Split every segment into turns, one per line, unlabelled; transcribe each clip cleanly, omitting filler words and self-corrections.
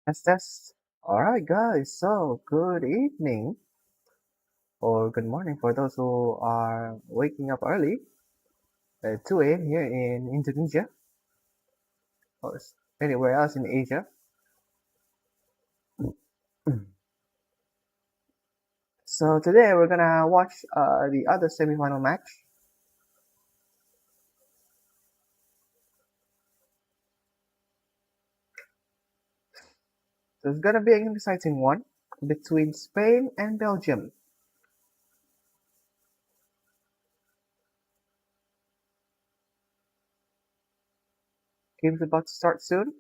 Test, test. Alright, guys, so good evening or good morning for those who are waking up early at 2 a.m. here in Indonesia or anywhere else in Asia. So, today we're gonna watch the other semi-final match. So, it's gonna be an exciting one between Spain and Belgium. Game's about to start soon.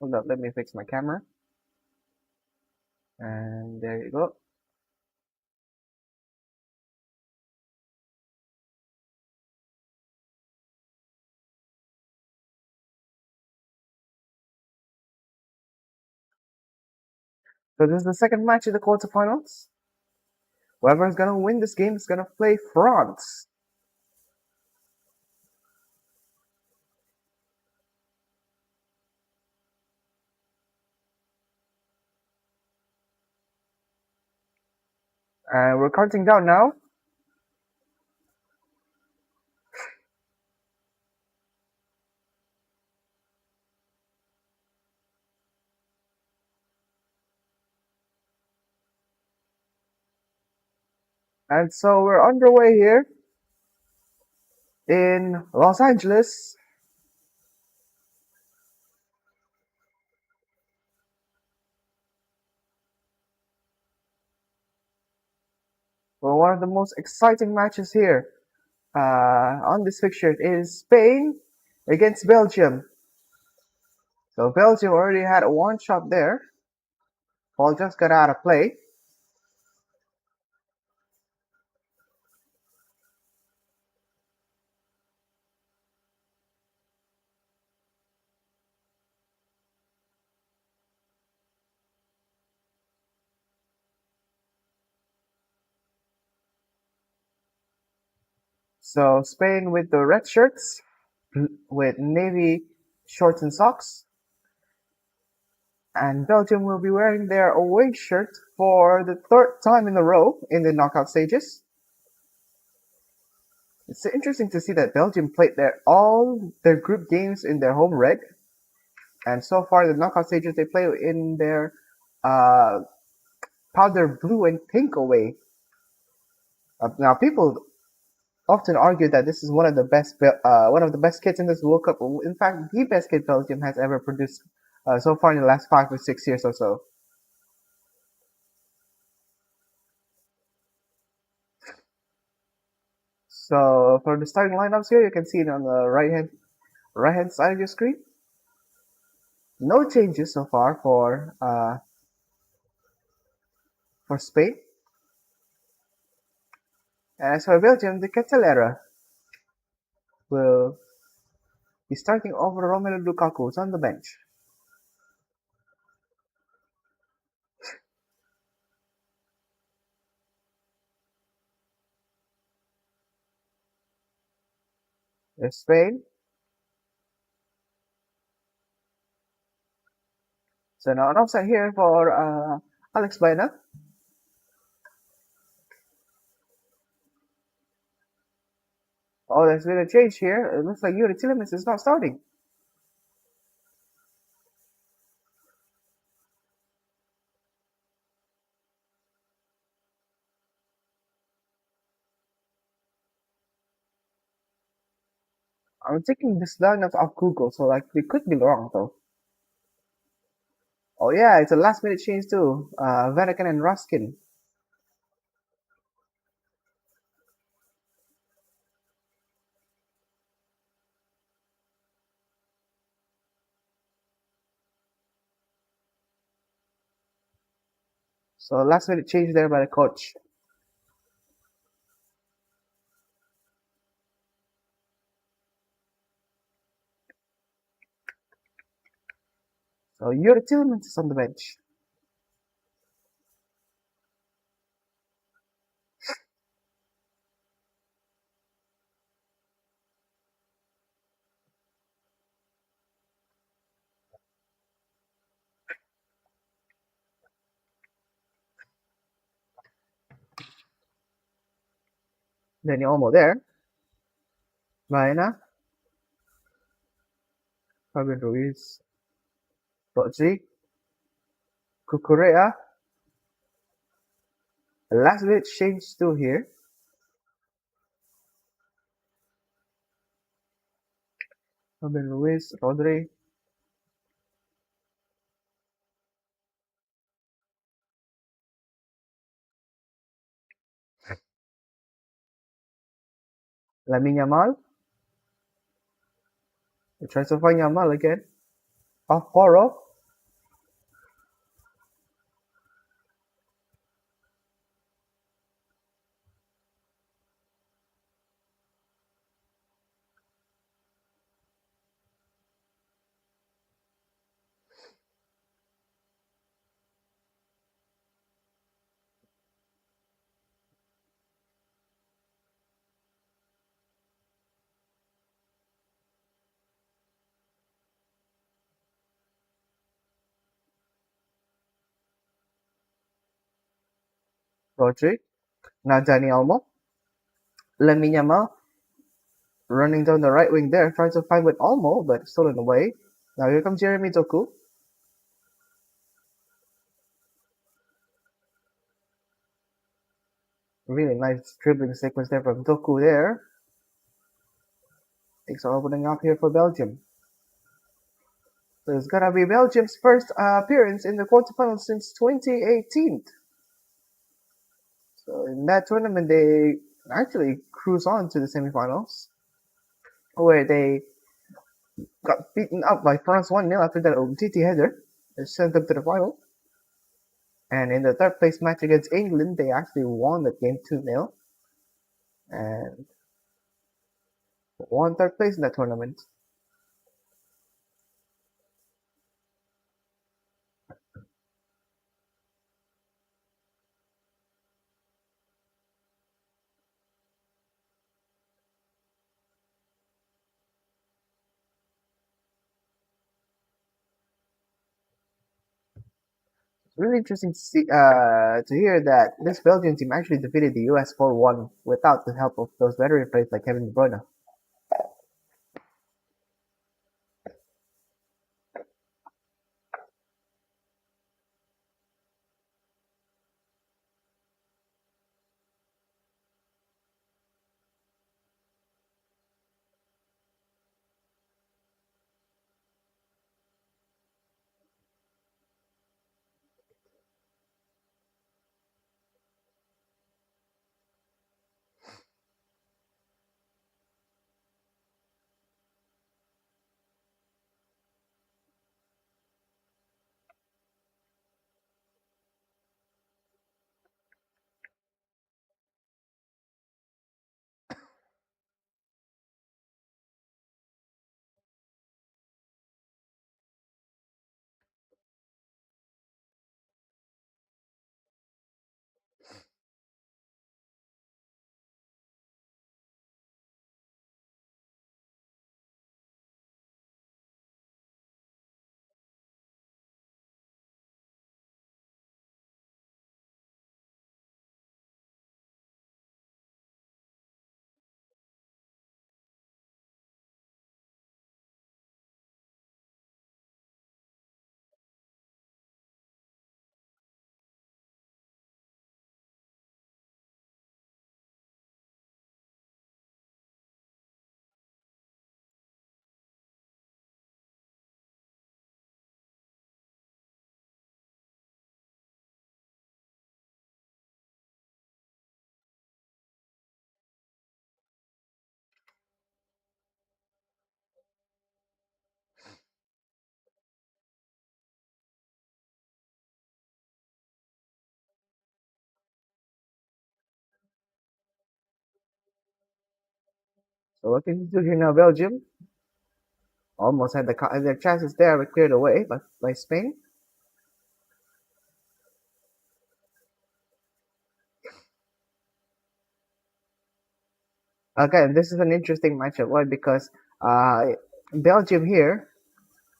Hold up, let me fix my camera. And there you go. So, this is the second match of the quarterfinals. Whoever's gonna win this game is gonna play France. And we're counting down now. And so we're underway here in Los Angeles. For one of the most exciting matches here on this fixture is Spain against Belgium. So Belgium already had a one shot there. Ball just got out of play. So Spain with the red shirts with navy shorts and socks. And Belgium will be wearing their away shirt for the third time in a row in the knockout stages. It's interesting to see that Belgium played all their group games in their home red, and so far the knockout stages they play in their uh, powder blue and pink away. Now people often argue that this is one of the best kits in this World Cup. In fact, the best kit Belgium has ever produced so far in the last 5 or 6 years or so. So for the starting lineups here, you can see it on the right hand side of your screen. No changes so far for Spain. And as for Belgium, the Catalera will be starting over Romelu Lukaku, who's on the bench. There's Spain. So now an offside here for Alex Baena. Oh, there's been a change here. It looks like Yuri Tillemans is not starting. I'm taking this lineup off Google, so like we could be wrong though. Oh yeah, it's a last minute change too. Vatican and Ruskin. So last minute change there by the coach. So Yuri Tillmans is on the bench. Danny Olmo there. Baena, Fabian Ruiz, Rodri, Cucurella. Last bit change still here. Fabian Ruiz, Rodri, Lamine Yamal. He tries to find Yamal again. Off Poro. Rodri. Now Danny Olmo. Lamine Yamal running down the right wing there, trying to find with Olmo, but stolen away. Now here comes Jeremy Doku. Really nice dribbling sequence there from Doku there. Things are opening up here for Belgium. So it's gonna be Belgium's first appearance in the quarterfinals since 2018. So in that tournament, they actually cruise on to the semifinals, where they got beaten up by France 1-0 after that Umtiti header. They sent them to the final. And in the third place match against England, they actually won that game 2-0 and won third place in that tournament. It's really interesting to hear that this Belgian team actually defeated the US 4-1 without the help of those veteran players like Kevin De Bruyne. So what can you do here now, Belgium? almost had their chances there, but cleared away by Spain. Again, this is an interesting matchup. Why? Because Belgium here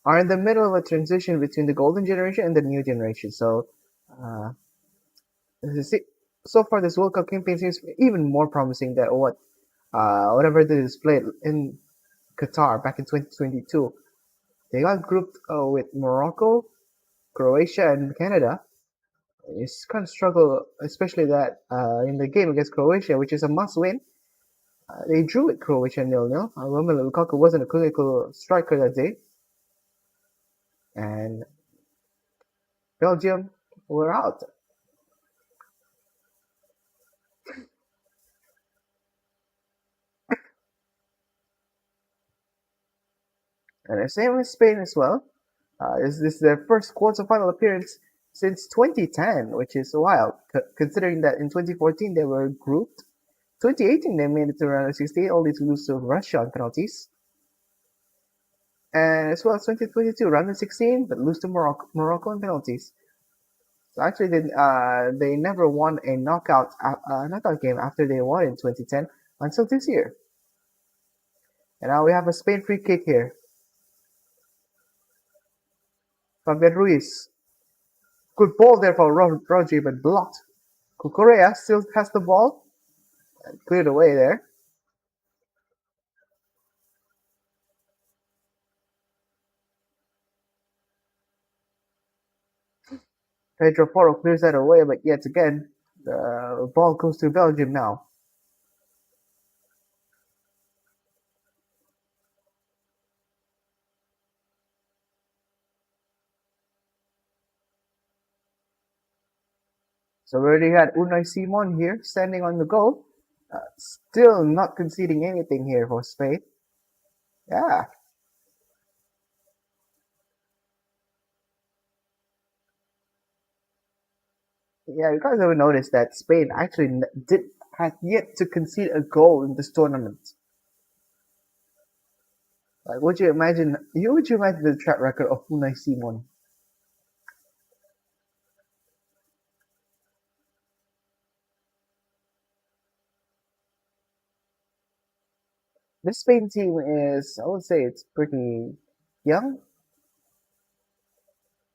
are in the middle of a transition between the golden generation and the new generation. So, uh, see, so far this World Cup campaign seems even more promising than whatever they displayed in Qatar back in 2022. They got grouped with Morocco, Croatia, and Canada. It's kind of struggle, especially that in the game against Croatia, which is a must-win. They drew with Croatia 0-0. Romelu Lukaku wasn't a clinical striker that day, and Belgium were out. And the same with Spain as well. This is their first quarterfinal appearance since 2010, which is wild, considering that in 2014 they were grouped. 2018 they made it to round of 16, only to lose to Russia on penalties. And as well as 2022, round of 16, but lose to Morocco on penalties. So actually, they never won a knockout game after they won in 2010 until this year. And now we have a Spain free kick here. Fabian Ruiz. Good ball there for Rodri, but blocked. Correa still has the ball and cleared away there. Pedro Porro clears that away, but yet again, the ball goes to Belgium now. So we already had Unai Simon here standing on the goal. Still not conceding anything here for Spain. Yeah, yeah. You guys ever noticed that Spain actually did had yet to concede a goal in this tournament? Like, would you imagine? Would you imagine the track record of Unai Simon? This Spain team is, I would say, it's pretty young.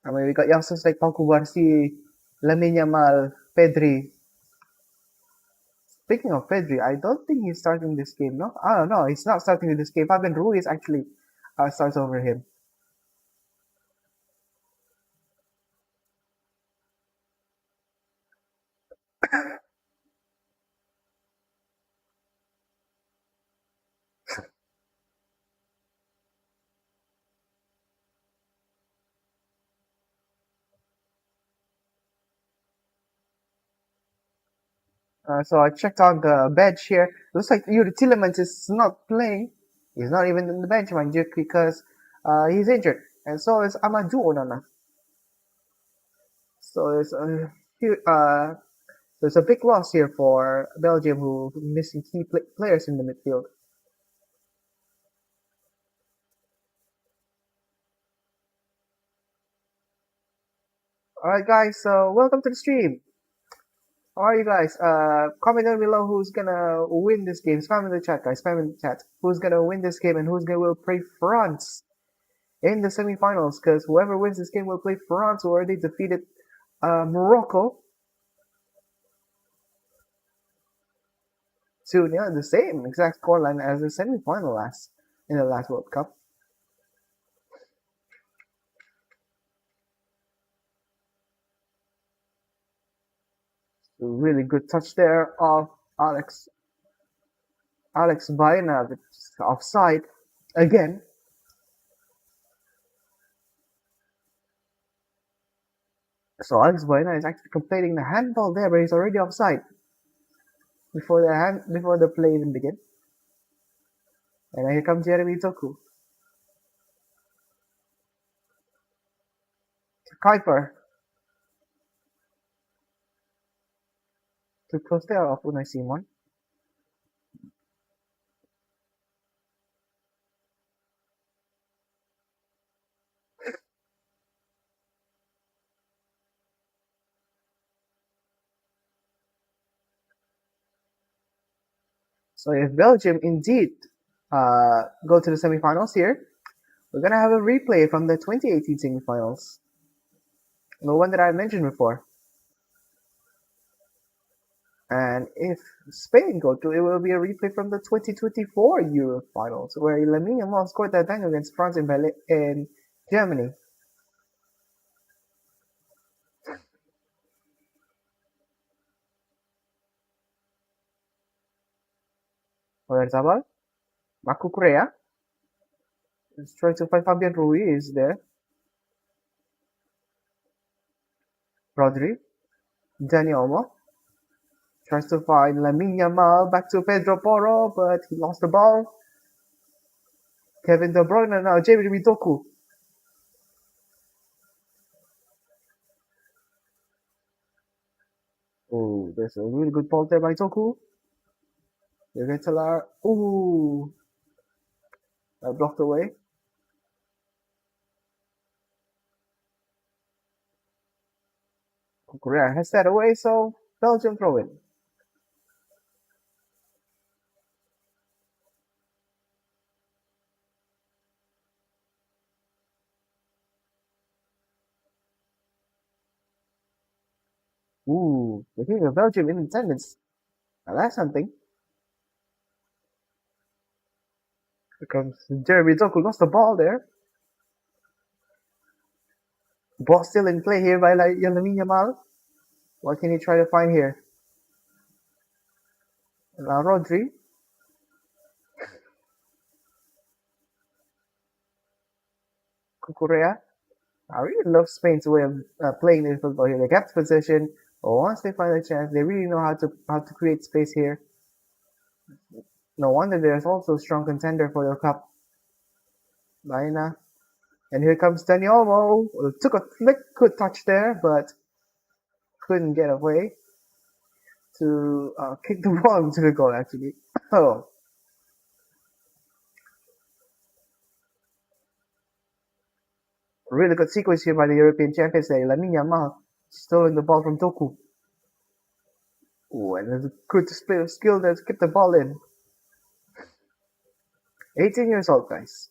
I mean, we got youngsters like Paco Barsi, Lamine Yamal, Pedri. Speaking of Pedri, I don't think he's starting this game. No, I don't know. He's not starting this game. Fabian Ruiz actually starts over him. So I checked on the bench here. Looks like Yuri Tillemans is not playing. He's not even in the bench, mind you, because he's injured. And so is Amadou Onana. So it's there's a big loss here for Belgium, who missing key players in the midfield. All right, guys. So welcome to the stream. How are you guys? Comment down below who's gonna win this game. Spam in the chat, guys. Spam in the chat. Who's gonna win this game and who's gonna will play France in the semifinals? Because whoever wins this game will play France, who already defeated Morocco 2-0, the same exact scoreline as the semifinal last in the last World Cup. A really good touch there of Alex Baena, which is offside again. So Alex Baena is actually completing the handball there, but he's already offside before the play even begins. And here comes Jeremy Toku. Kuiper to close there of Unai Simon. So if Belgium indeed go to the semifinals here, we're gonna have a replay from the 2018 semifinals. The one that I mentioned before. And if Spain go to, it will be a replay from the 2024 Euro finals, where Lamine Yamal scored that bang against France in Germany. Oyarzabal, Marco Correa is trying to find Fabian Ruiz there. Rodri, Dani Olmo tries to find Lamine Yamal, back to Pedro Porro, but he lost the ball. Kevin De Bruyne now, Jeremy Doku. Oh, there's a really good ball there by Doku. Rettelar, ooh, blocked away. Correa has that away, so Belgium throw in. Ooh, the king of Belgium in attendance. Now that's something. Here comes Jeremy Doku, lost the ball there. Ball still in play here by Lamine Yamal. What can he try to find here? Now Rodri. Cucurella. I really love Spain's way of playing this football here. They kept position, but once they find a chance, they really know how to create space here. No wonder there's also a strong contender for the cup. Baena. And here comes Dani Olmo. Took a good touch there, but couldn't get away to kick the ball into the goal actually. Oh. Really good sequence here by the European champions there. Lamine Yamal stolen the ball from Doku. Ooh, and there's a good display of skill there to keep the ball in. 18 years old, guys.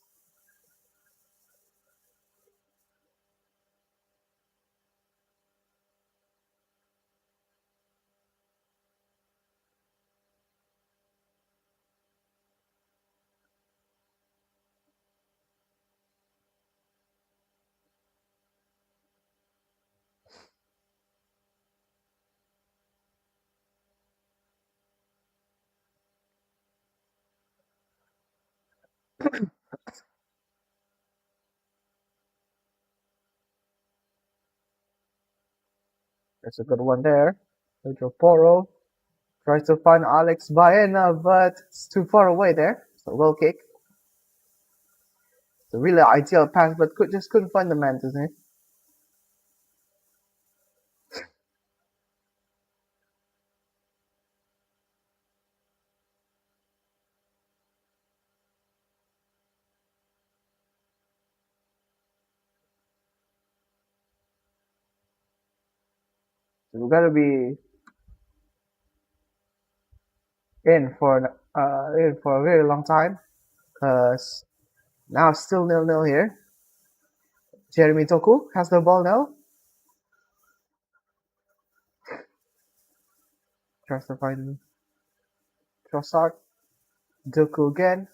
There's a good one there. Pedro Porro tries to find Alex Baena, but it's too far away there. So well kick. It's a really ideal pass, but just couldn't find the man, doesn't it? So we gotta be in for a very long time, cause now it's still 0-0 here. Jeremy Toku has the ball now. Tries to find Trossard. Doku again.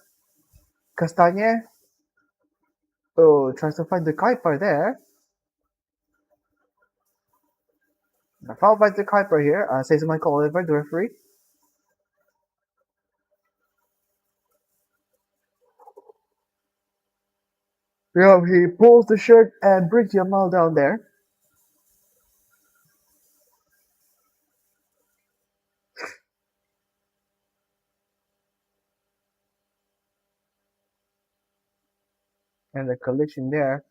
Castagne. Oh, tries to find the Kuiper there. Foul by the Kuiper here, says Michael Oliver, the referee. Yeah, he pulls the shirt and brings Yamal down there. And the collision there.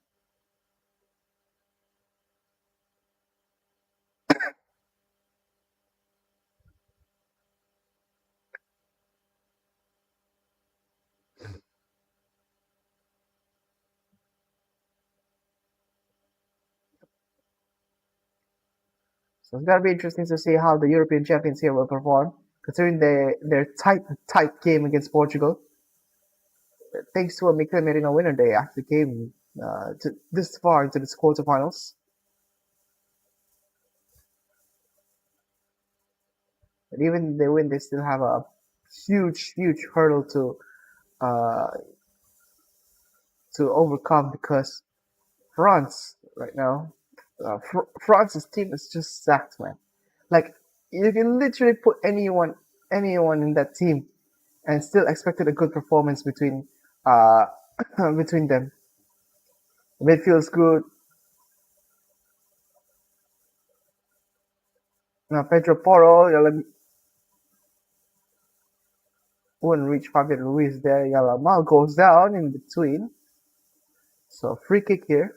So it's gonna be interesting to see how the European champions here will perform. considering their tight game against Portugal. Thanks to a Mikel Merino winner, they actually came to this far into the quarterfinals. But even if they win, they still have a huge hurdle uh, to overcome because France right now, France's team is just stacked, man. Like you can literally put anyone in that team and still expected a good performance uh between them. The midfield's good. Now Pedro Porro, wouldn't reach Fabian Ruiz there. Yalamal goes down in between. So free kick here.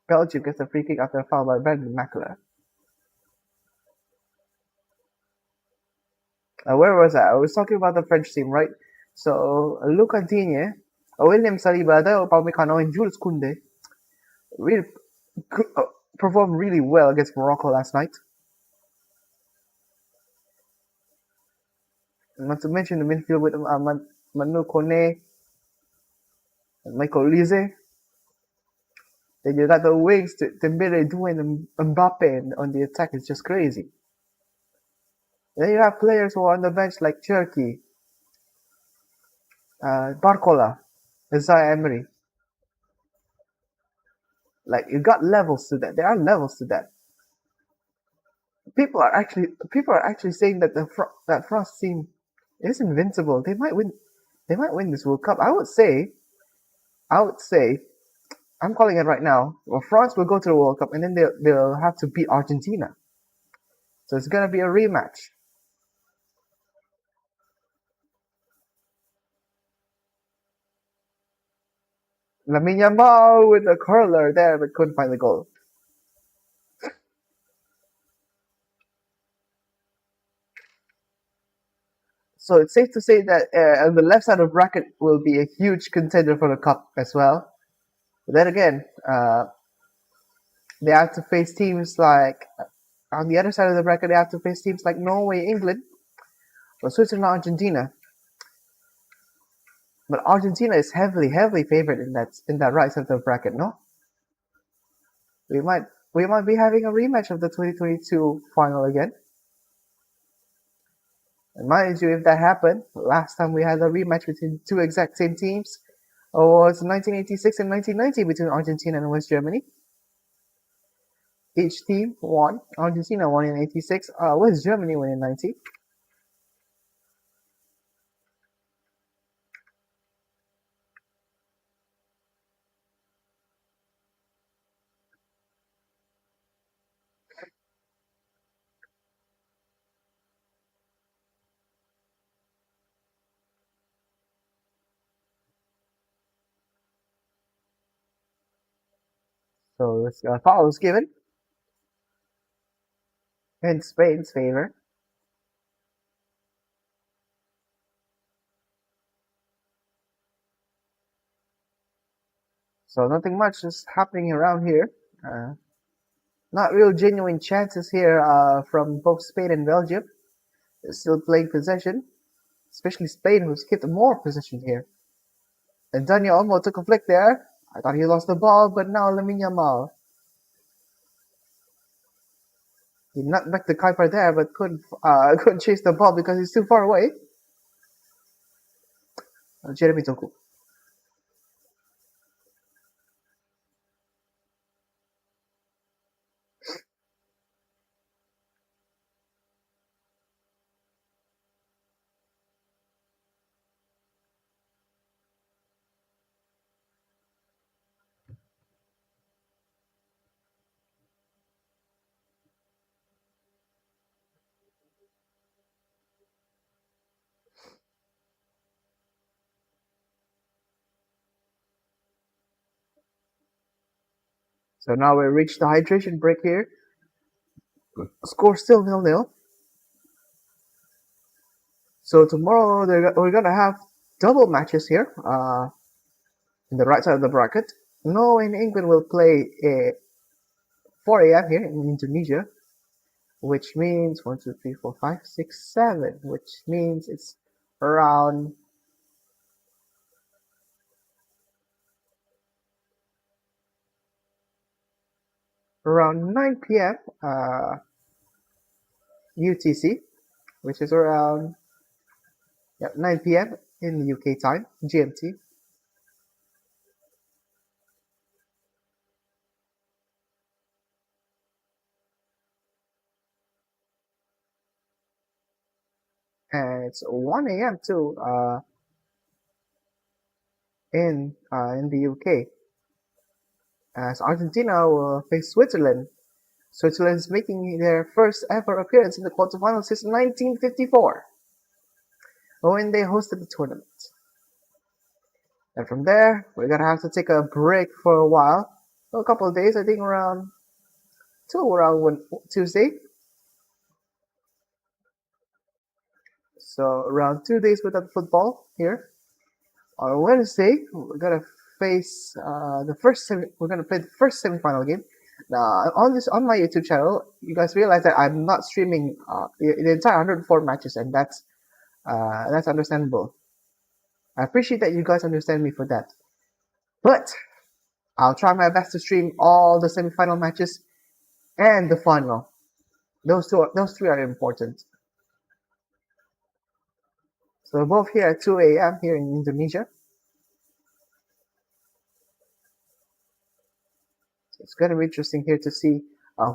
Belgium gets a free kick after a foul by Brendan Mackler. Where was I? I was talking about the French team, right? So Luca Digne, William Saliba, Upamecano, and Jules Koundé really uh, performed really well against Morocco last night. Not to mention the midfield with Manu Kone and Michael Lise. Then you got the wings to Dembele doing Mbappe on the attack is just crazy. Then you have players who are on the bench like Cherki, Barcola, Isaiah Emery. Like you got levels to that. There are levels to that. People are actually saying that that France team is invincible. They might win. They might win this World Cup. I would say, I'm calling it right now. Well, France will go to the World Cup and then they'll have to beat Argentina. So it's gonna be a rematch. Lamine Yamal with a curler there, but couldn't find the goal. So it's safe to say that on the left side of bracket will be a huge contender for the cup as well. But then again, they have to face teams like on the other side of the bracket. They have to face teams like Norway, England, or Switzerland, Argentina. But Argentina is heavily favored in that right side of the bracket. No, we might we might be having a rematch of the 2022 final again. And mind you, if that happened, last time we had a rematch between two exact same teams was 1986 and 1990 between Argentina and West Germany. Each team won. Argentina won in 86. West Germany won in 90. So this foul was given in Spain's favor. So nothing much is happening around here. Not real genuine chances here from both Spain and Belgium. They're still playing possession, especially Spain, who's kept more possession here. And Daniel Olmo took a flick there. I thought he lost the ball, but now Lamine Yamal. He knocked back the Kuiper there, but couldn't chase the ball because he's too far away. Jeremy Toku. So now we reached the hydration break here. Score still 0-0. So tomorrow we're gonna have double matches here. In the right side of the bracket. Norway and England will play at 4 a.m. here in Indonesia. which means 1, 2, 3, 4, 5, 6, 7, which means it's around around 9 p.m. UTC, which is around 9 p.m. in UK time, GMT. And it's 1 a.m. too in the UK, as Argentina will face Switzerland. Switzerland is making their first ever appearance in the quarterfinals since 1954, when they hosted the tournament. And from there, we're gonna have to take a break for a while, a couple of days. I think around Tuesday. So around 2 days without football here. On Wednesday, we're gonna face we're gonna play the first semifinal game. Now on my YouTube channel, you guys realize that I'm not streaming the entire 104 matches, and that's understandable. I appreciate that you guys understand me for that. But I'll try my best to stream all the semifinal matches and the final. Those three are important. So we're both here at 2 a.m. here in Indonesia. So it's gonna be interesting here to see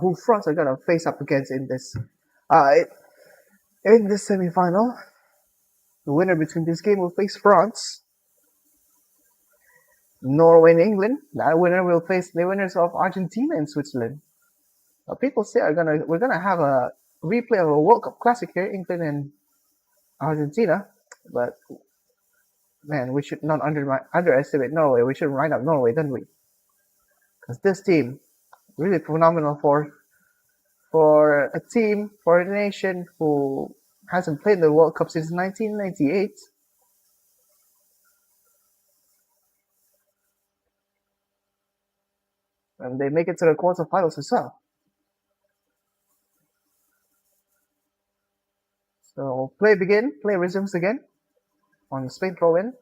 who France are gonna face up against uh, in this semifinal. The winner between this game will face France. Norway and England. That winner will face the winners of Argentina and Switzerland. People say we're gonna have a replay of a World Cup classic here, England and Argentina, but man, we should not underestimate Norway. We should write up Norway, don't we? Because this team really phenomenal for a team, for a nation who hasn't played the World Cup since 1998. And they make it to the quarterfinals as well. So play resumes again on Spain throw in.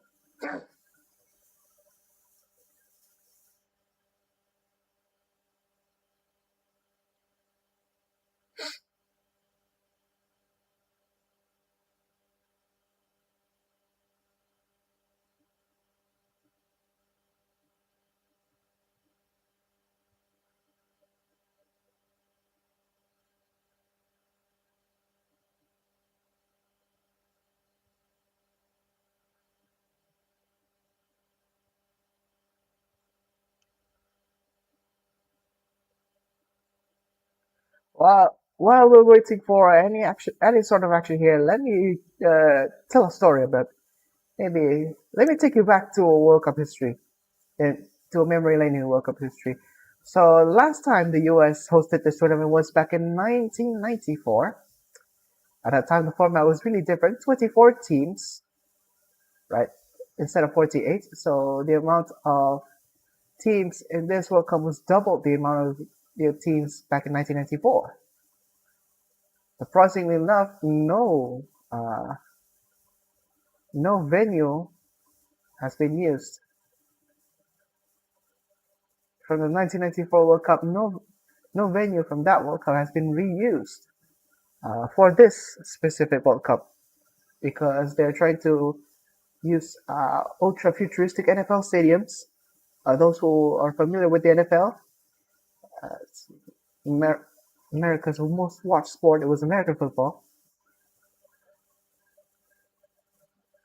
While we're waiting for any sort of action here, let me tell a story about maybe. Let me take you back to a World Cup history, and to a memory lane in World Cup history. So last time the US hosted this tournament was back in 1994. At that time, the format was really different. 24 teams, right, instead of 48. So the amount of teams in this World Cup was double the amount of teams back in 1994. Surprisingly enough, no venue has been used from the 1994 World Cup. No venue from that World Cup has been reused for this specific World Cup, because they're trying to use ultra futuristic NFL stadiums. Those who are familiar with the NFL, America's most watched sport, it was American football.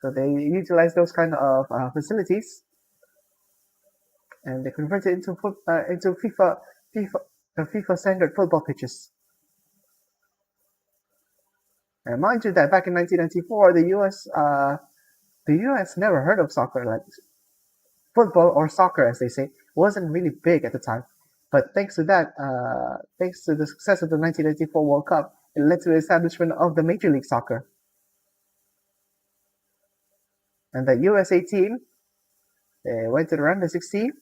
So they utilize those kind of facilities, and they convert it into FIFA standard football pitches. And mind you that back in 1994, the US never heard of soccer, like football or soccer as they say, wasn't really big at the time. But thanks to thanks to the success of the 1994 World Cup, it led to the establishment of the Major League Soccer. And the USA team, they went to the round of 16,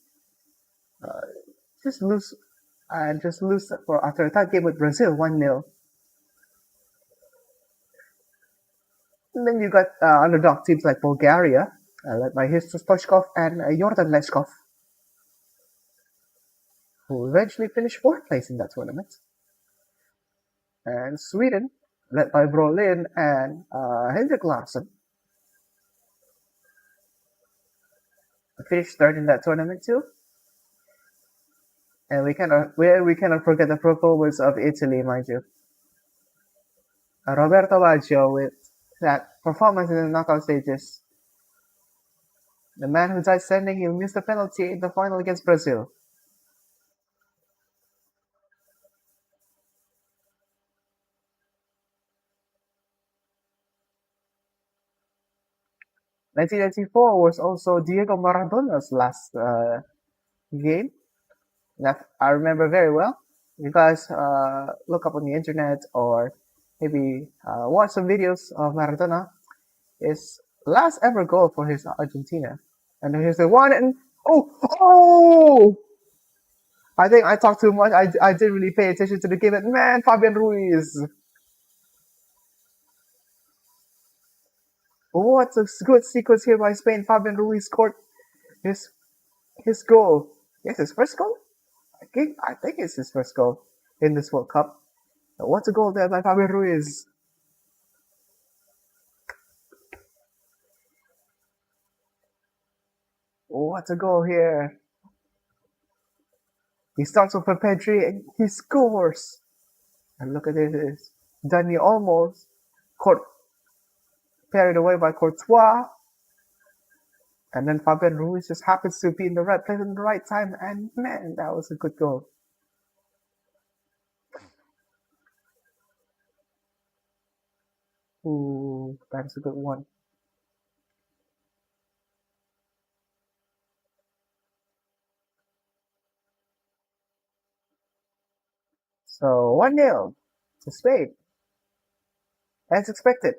just lose for after a tight game with Brazil 1-0. And then you got underdog teams like Bulgaria, led by Hristos Stoichkov and Jordan Leshkov, who eventually finished fourth place in that tournament. And Sweden, led by Brolin and Hendrik Larsson, finished third in that tournament too. And we cannot forget the performance of Italy, mind you. Roberto Baggio with that performance in the knockout stages. The man who died standing, he missed a penalty in the final against Brazil. "1994 was also Diego Maradona's last game that I remember very well. You guys look up on the internet or maybe watch some videos of Maradona. His last ever goal for his Argentina. And here's the one and oh! I think I talked too much. I didn't really pay attention to the game. And man, Fabian Ruiz. What a good sequence here by Spain. Fabian Ruiz scored his his goal. Yes, his first goal? I think it's his first goal in this World Cup. What a goal there by Fabian Ruiz. What a goal here. He starts with a Pedri and he scores. And look at this. Dani almost caught carried away by Courtois. And then Fabian Ruiz just happens to be in the right place at the right time. And man, that was a good goal. Ooh, that's a good one. So 1-0 to Spain, as expected.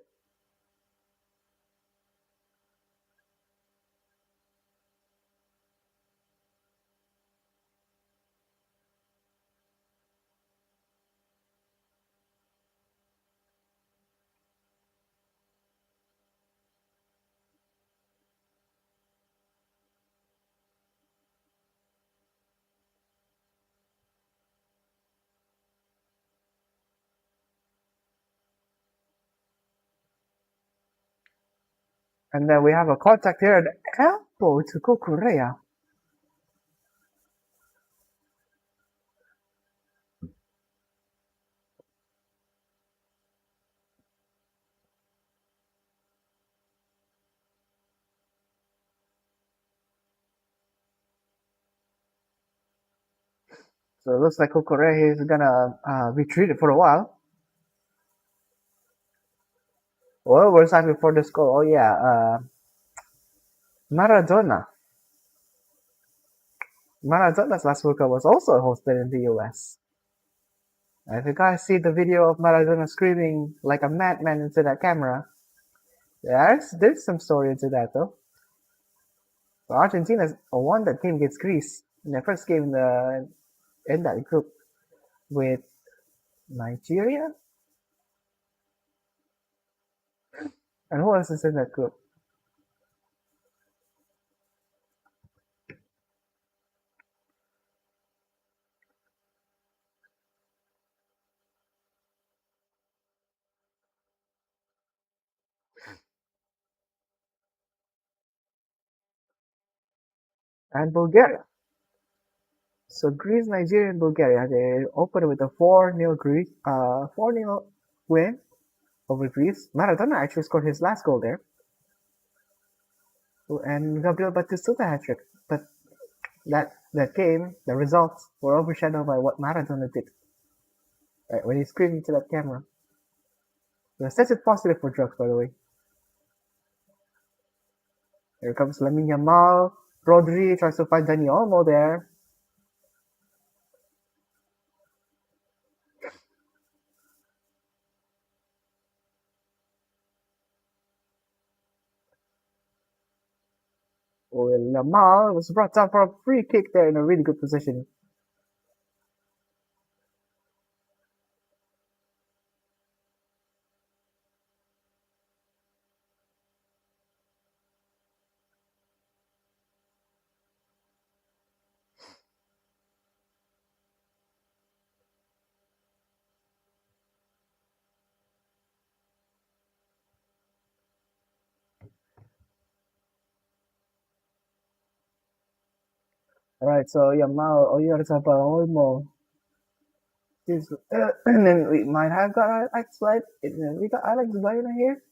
And then we have a contact here at elbow to Kukurea. So it looks like Kukurea is gonna be treated for a while. Well, we're time before the score. Oh yeah, Maradona. Maradona's last World Cup was also hosted in the US. And if you guys see the video of Maradona screaming like a madman into that camera, there's some story into that though. So Argentina won that game against Greece in their first game in that group with Nigeria. And who else is in that group? And Bulgaria. So Greece, Nigeria, and Bulgaria, they opened with a 4-0 win over Greece. Maradona actually scored his last goal there. And Gabriel Batistuta hat trick. But that game, the results were overshadowed by what Maradona did. Right, when he screamed into that camera. He was tested positive for drugs, by the way. Here comes Lamine Yamal. Rodri tries to find Dani Olmo there. Yamal was brought down for a free kick there in a really good position. Alright, so Yamal Oyarzabal Olmo. This, and then we might have got Alex Slide. We got Alex Baena here.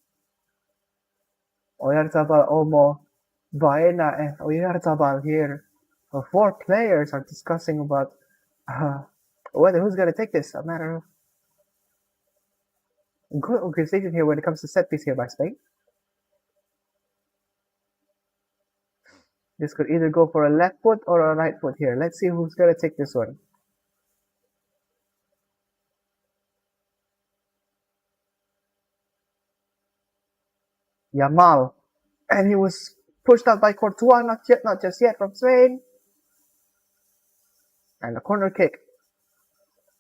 Oyarzabal Olmo. Baena and Oyarzabal here. Four players are discussing about uh, whether who's gonna take this. A matter of good organization here when it comes to set piece here by Spain. This could either go for a left foot or a right foot here. Let's see who's gonna take this one. Yamal. And he was pushed out by Courtois, not yet, not just yet, from Spain. And a corner kick.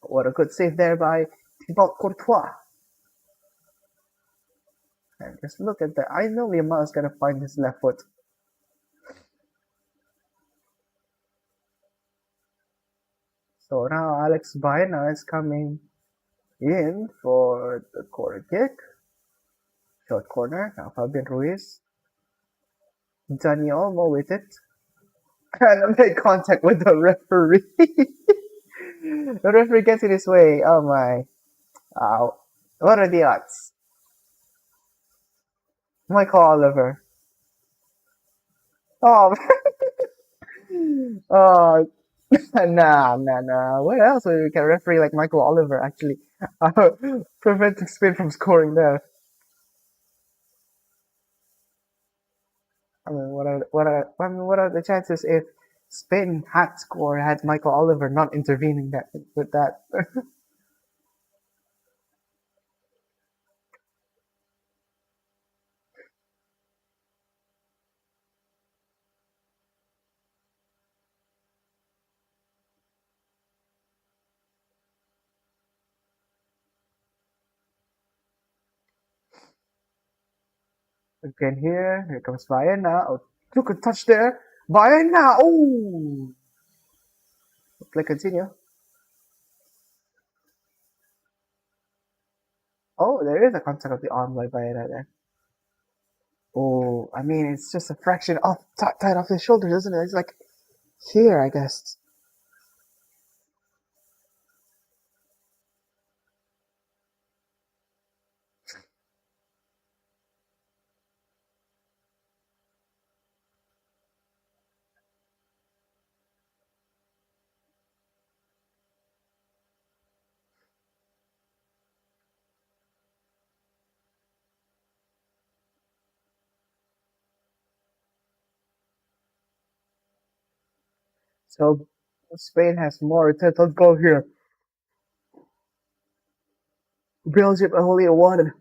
What a good save there by Thibaut Courtois. And just look at that. I know Yamal is gonna find his left foot. So now Alex Baena is coming in for the corner kick. Short corner. Now Fabian Ruiz. Dani Olmo with it. And made contact with the referee. The referee gets in his way. Oh my. What are the odds? Michael Oliver. Oh, oh, nah. What else we can referee like Michael Oliver actually preventing Spain from scoring there? I mean, what are the chances if Spain had scored had Michael Oliver not intervening that with that? Again here comes Baena. Oh, took a touch there. Baena. Oh, play continue. Oh, there is a contact of the arm by Baena there. Oh, I mean, it's just a fraction off, tight off his shoulders, isn't it? It's like here, I guess. So Spain has more total goal here. Belgium only one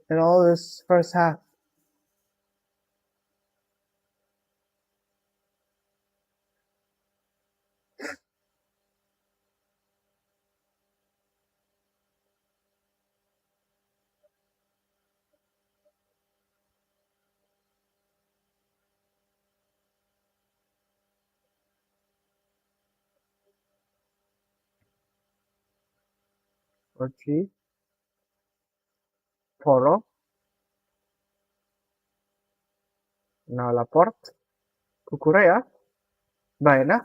in all this first half. Ortiz, Poro, now Laporte, Cucurella, Baena.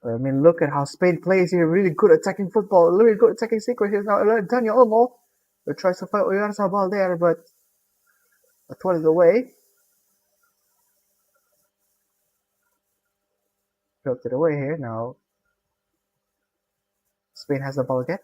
I mean, look at how Spain plays here. Really good attacking football. Really good attacking sequence here. Now Daniel Olmo tries to fight Oyarzabal there, but a 20 away. Filtered away here. Now Spain has the ball again.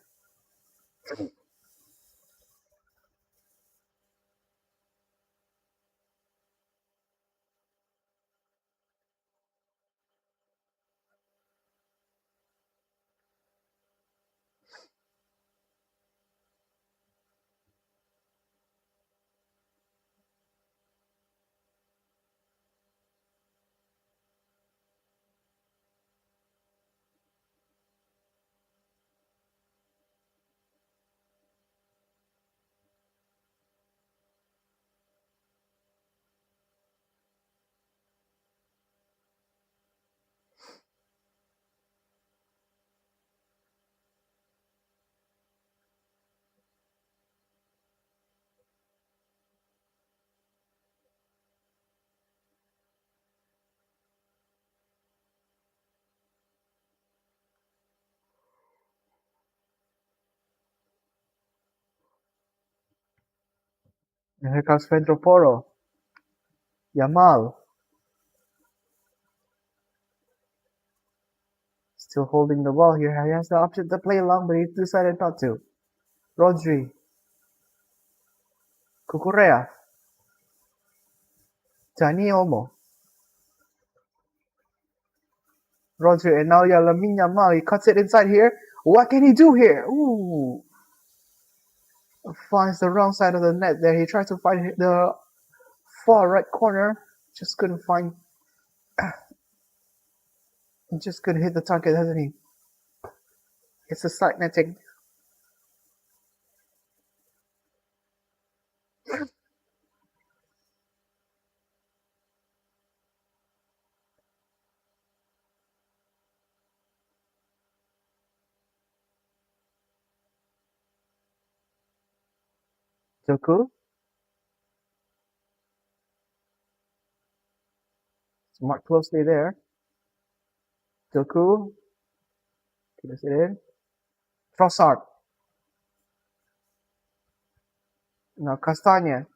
And here comes Pedro Porro. Yamal. Still holding the ball here. He has the option to play long, but he decided not to. Rodri. Cucurella. Dani Olmo. Rodri, and now Lamine Yamal. He cuts it inside here. What can he do here? Ooh. Finds the wrong side of the net there. He tried to find the far right corner. Just couldn't find. Just couldn't hit the target, hasn't he? It's a side netting. Joku. Mark closely there. Joku. Gets it in. Trossard. Now Castagna.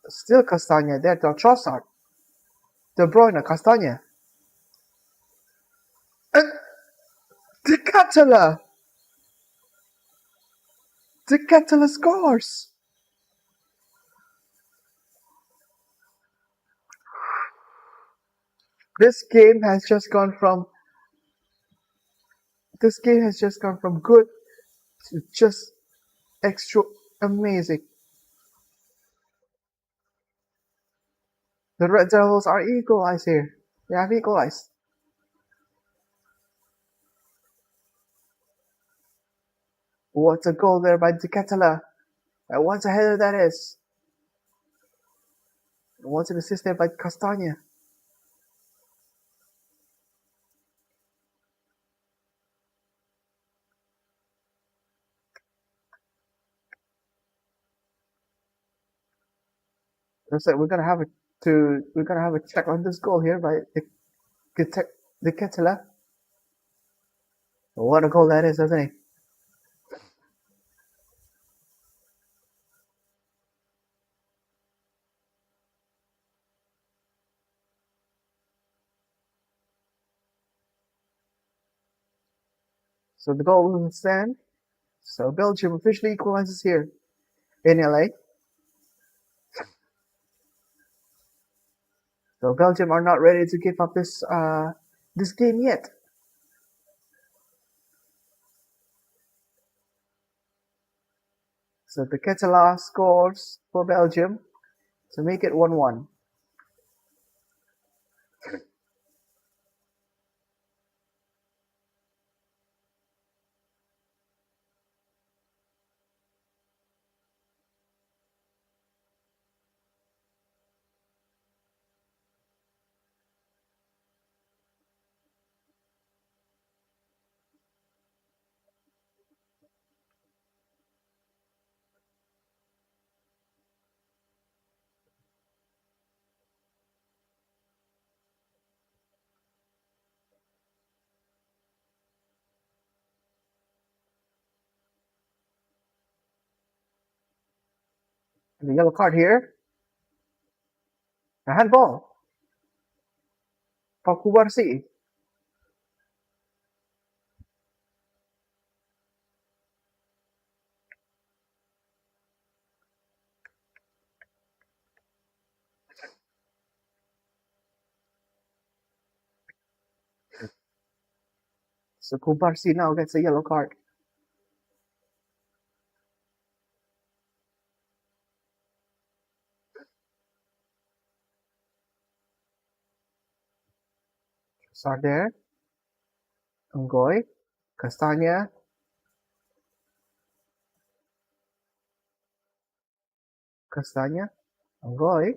Still Castagna there to Trossard. De Bruyne, Castagna. And De Ketelaere. De Ketelaere scores. This game has just gone from good to just extra amazing. The Red Devils are equalized here. They have equalized. What a goal there by De Ketelaere. And what a header that is. And what an assist there by Castagna. Looks like we're gonna have a check on this goal here by De Ketelaere. What a goal that is, doesn't he? So the goal will stand. So Belgium officially equalizes here in LA. So Belgium are not ready to give up this game yet. So the Ketelaere scores for Belgium to make it 1-1. And the yellow card here. A handball for Kubarsi. So Kubarsi now gets a yellow card. Start there. Ngoy. Castagna. Castagna. Ngoy.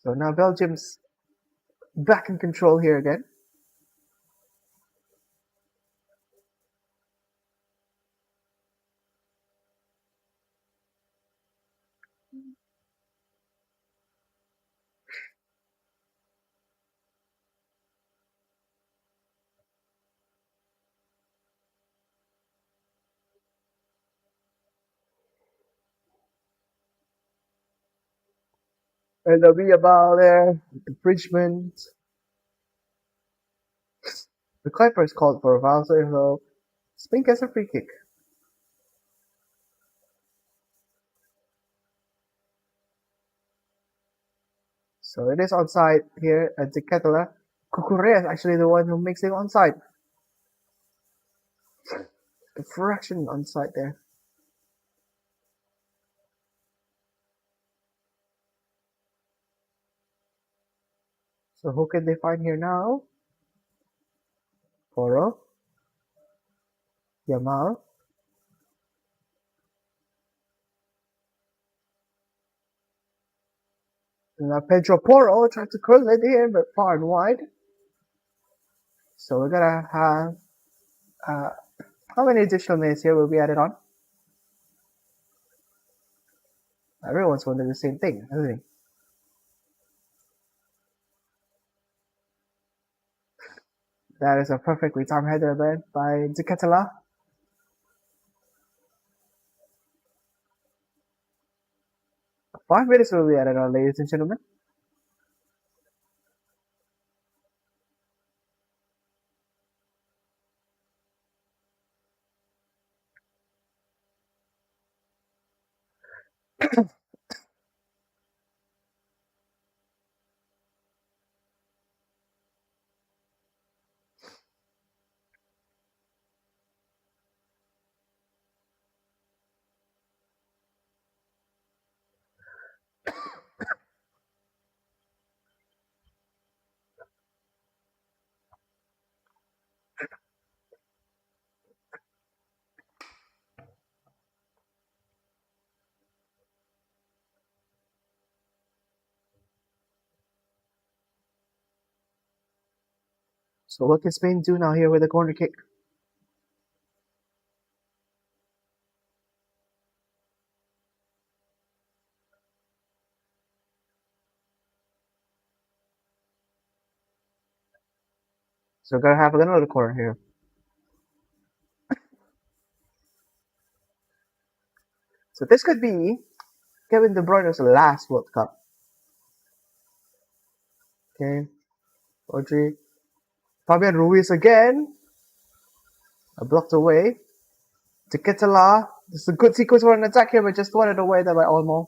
So now Belgium's back in control here again. And there'll be a ball there. Infringement. The Clipper is called for a foul, so Spain gets a free kick. So it is onside here at the Ketela. Kukurea is actually the one who makes it onside. A fraction onside there. So who can they find here now? Poro. Yamal. And now Pedro Porro trying to curl it in, but far and wide. So we're gonna have how many additional minutes here will be added on? Everyone's wondering the same thing, isn't he? That is a perfectly timed header led by Zicatela. 5 minutes will be added on, ladies and gentlemen. So what can Spain do now here with a corner kick? So we're gonna have another corner here. So this could be Kevin De Bruyne's last World Cup. Okay, Audrey. Fabian Ruiz again. Blocked away. Tiketala. This is a good sequence for an attack here, but just wanted away there by Olmo.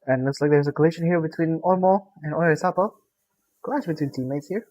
And looks like there's a collision here between Olmo and Oyarzabal. Clash between teammates here.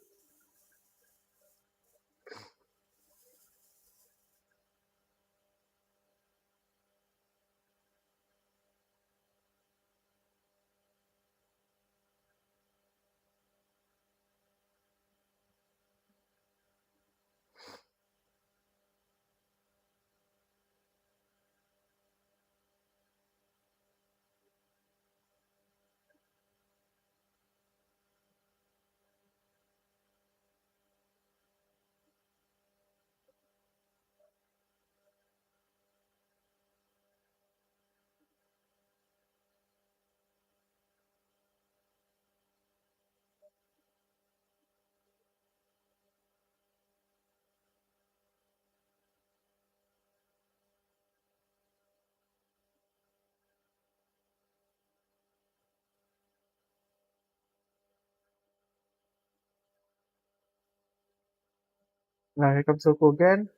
Now here comes Soku again.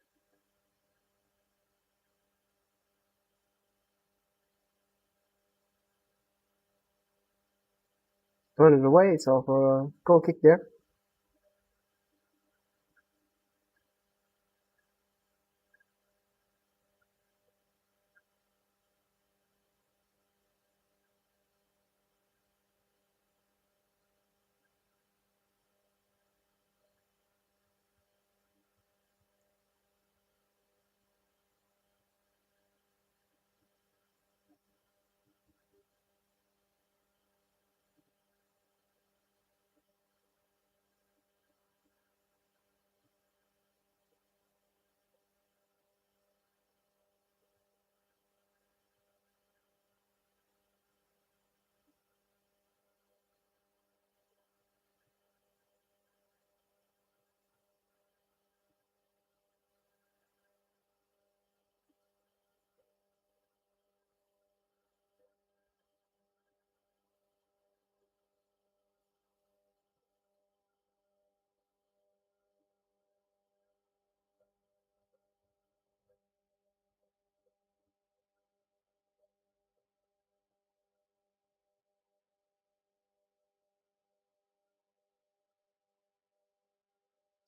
Throw it away, so for a goal kick there.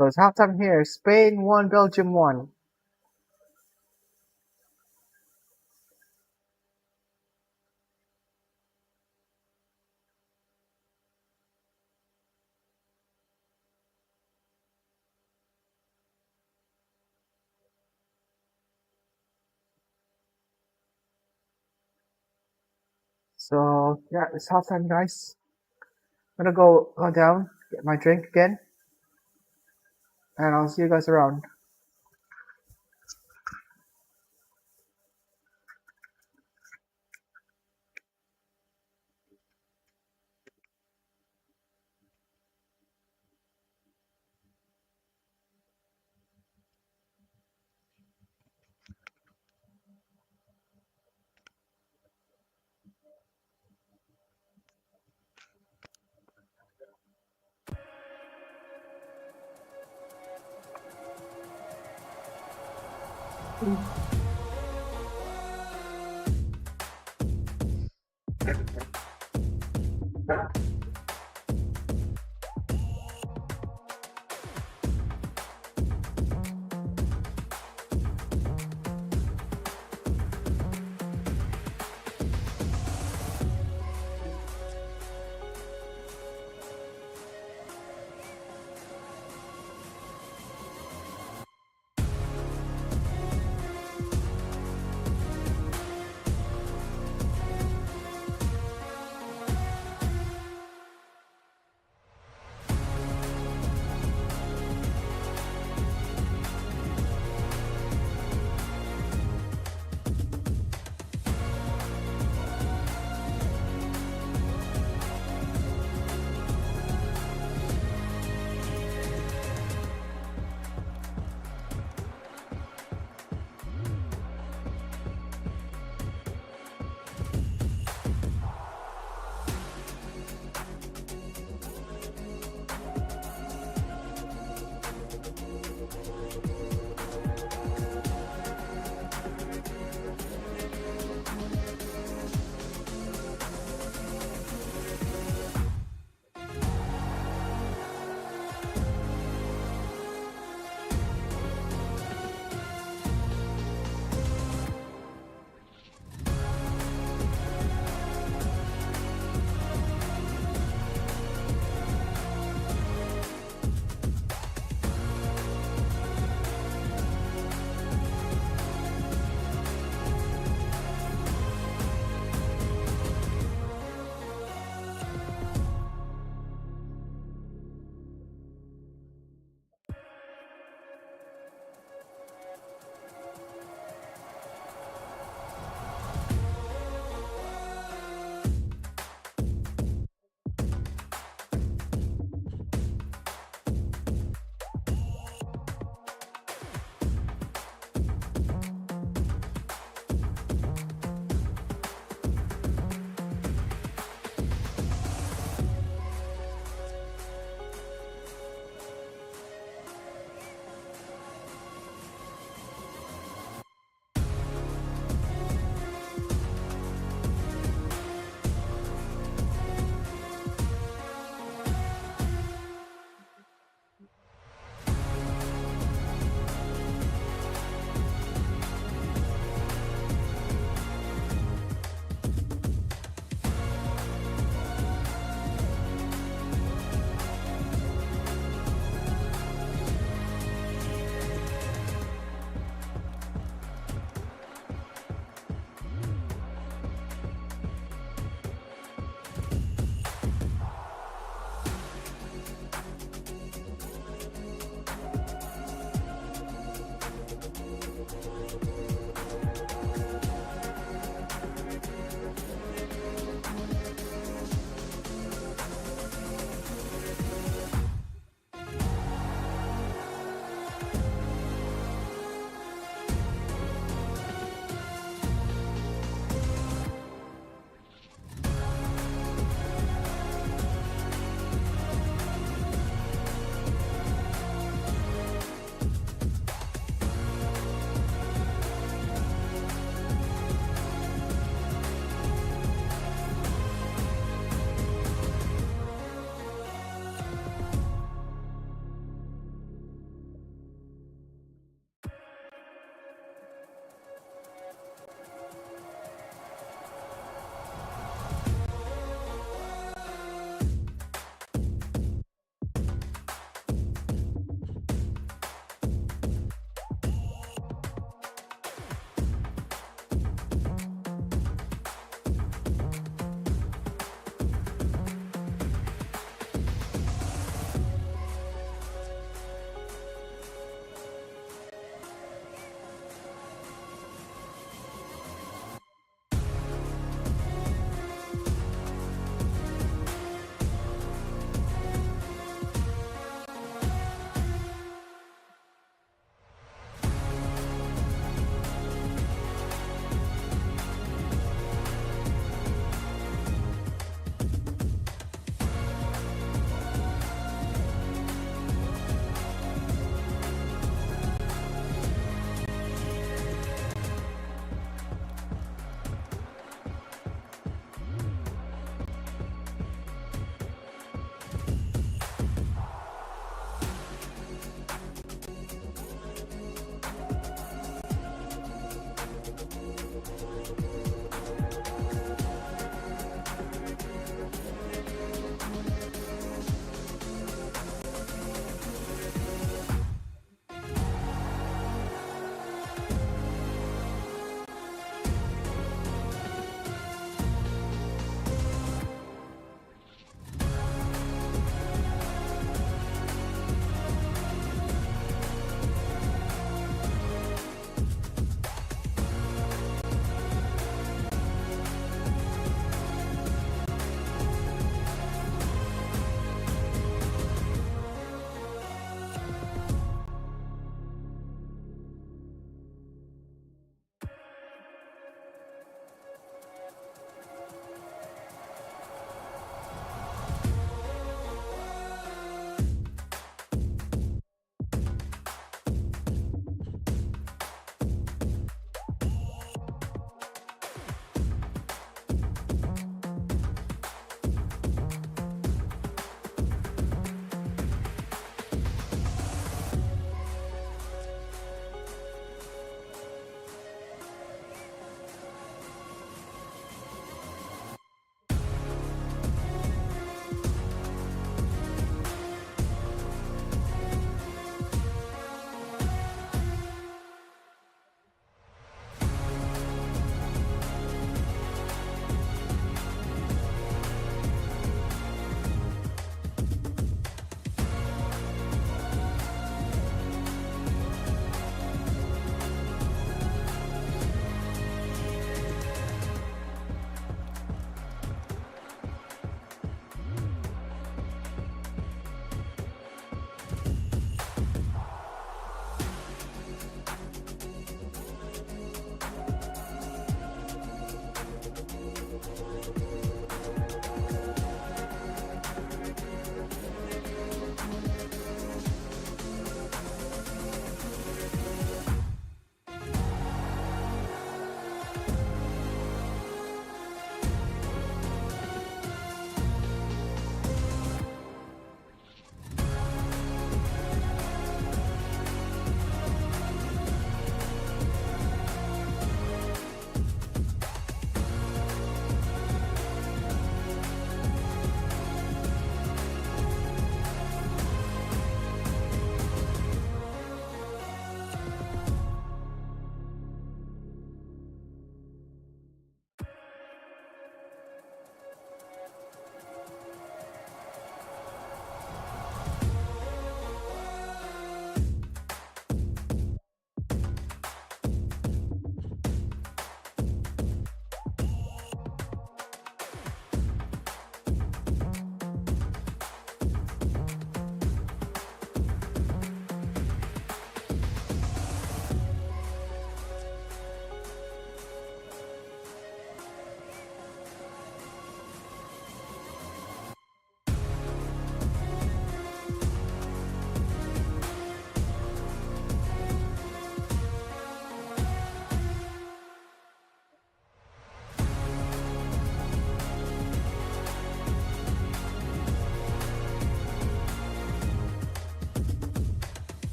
So it's halftime here. Spain 1, Belgium 1. So yeah, it's halftime, guys. I'm gonna go down, get my drink again, and I'll see you guys around.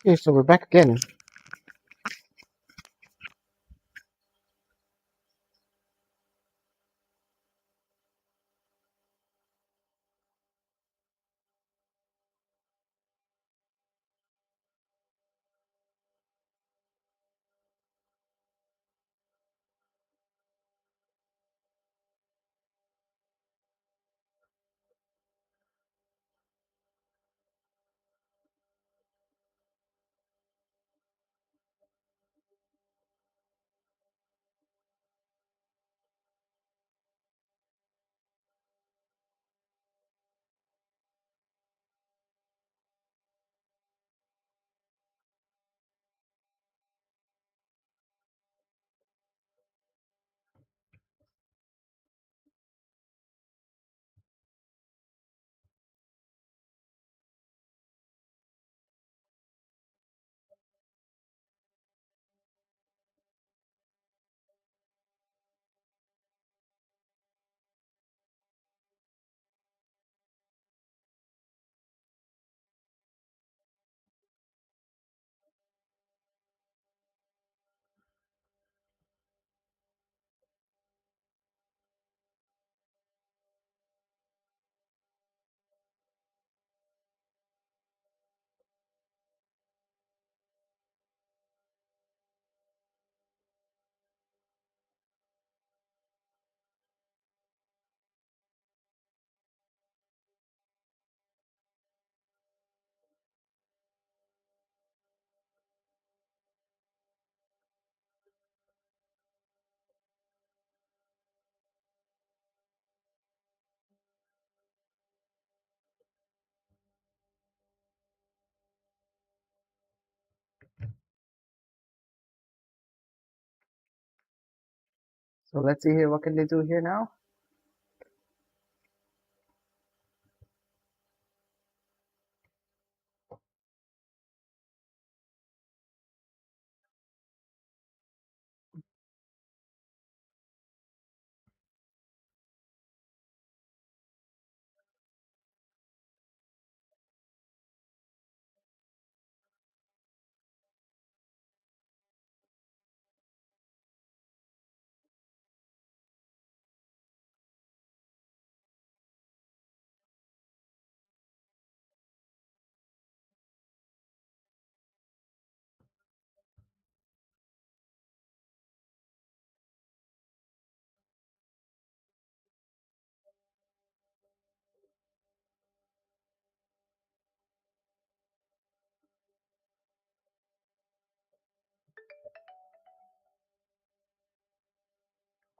Okay, so we're back again. So let's see here. What can they do here now?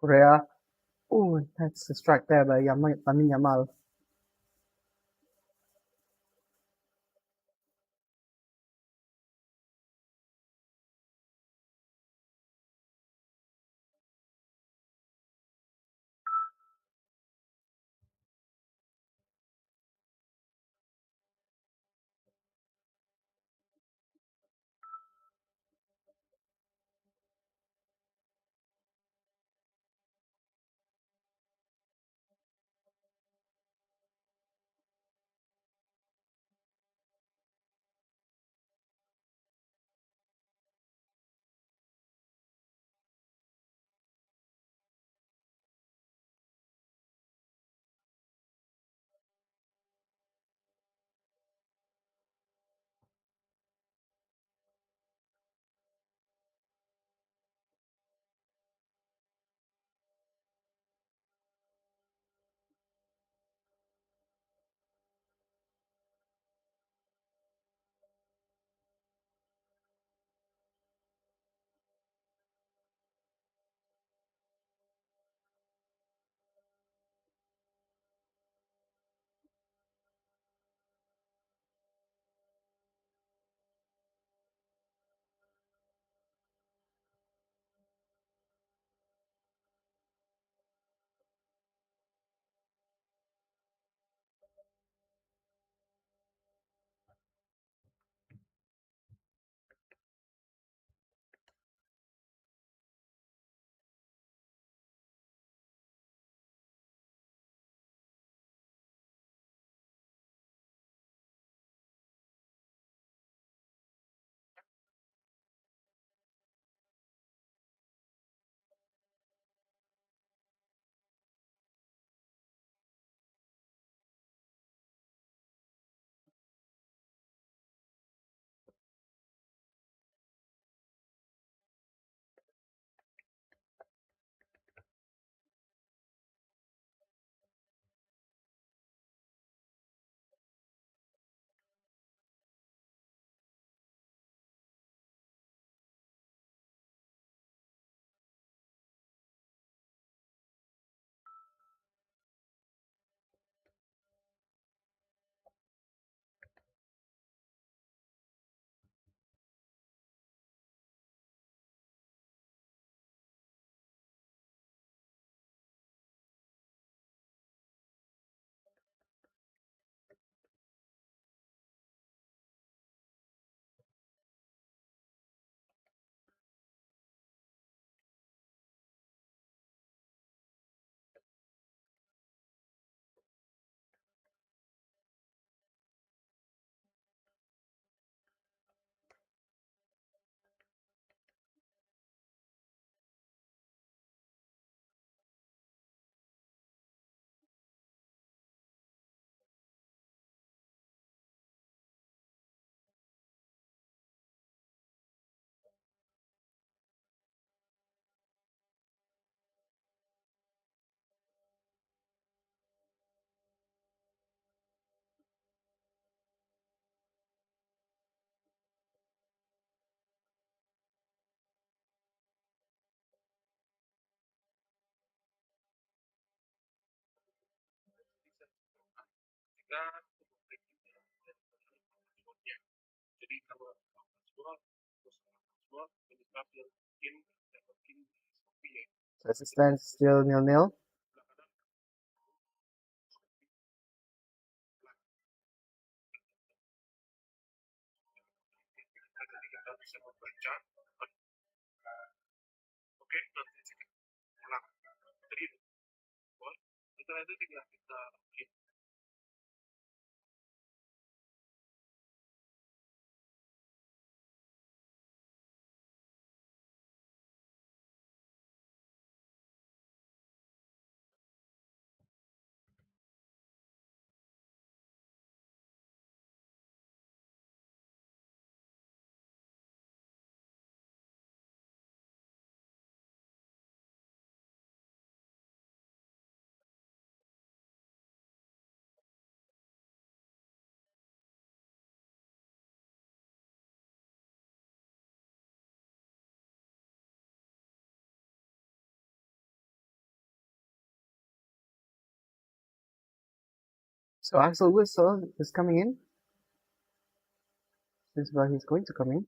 Korea. Oh, that's a strike there by Lamine Yamal. So as it stands, still 0-0. So Axel Whistle is coming in. This is where he's going to come in.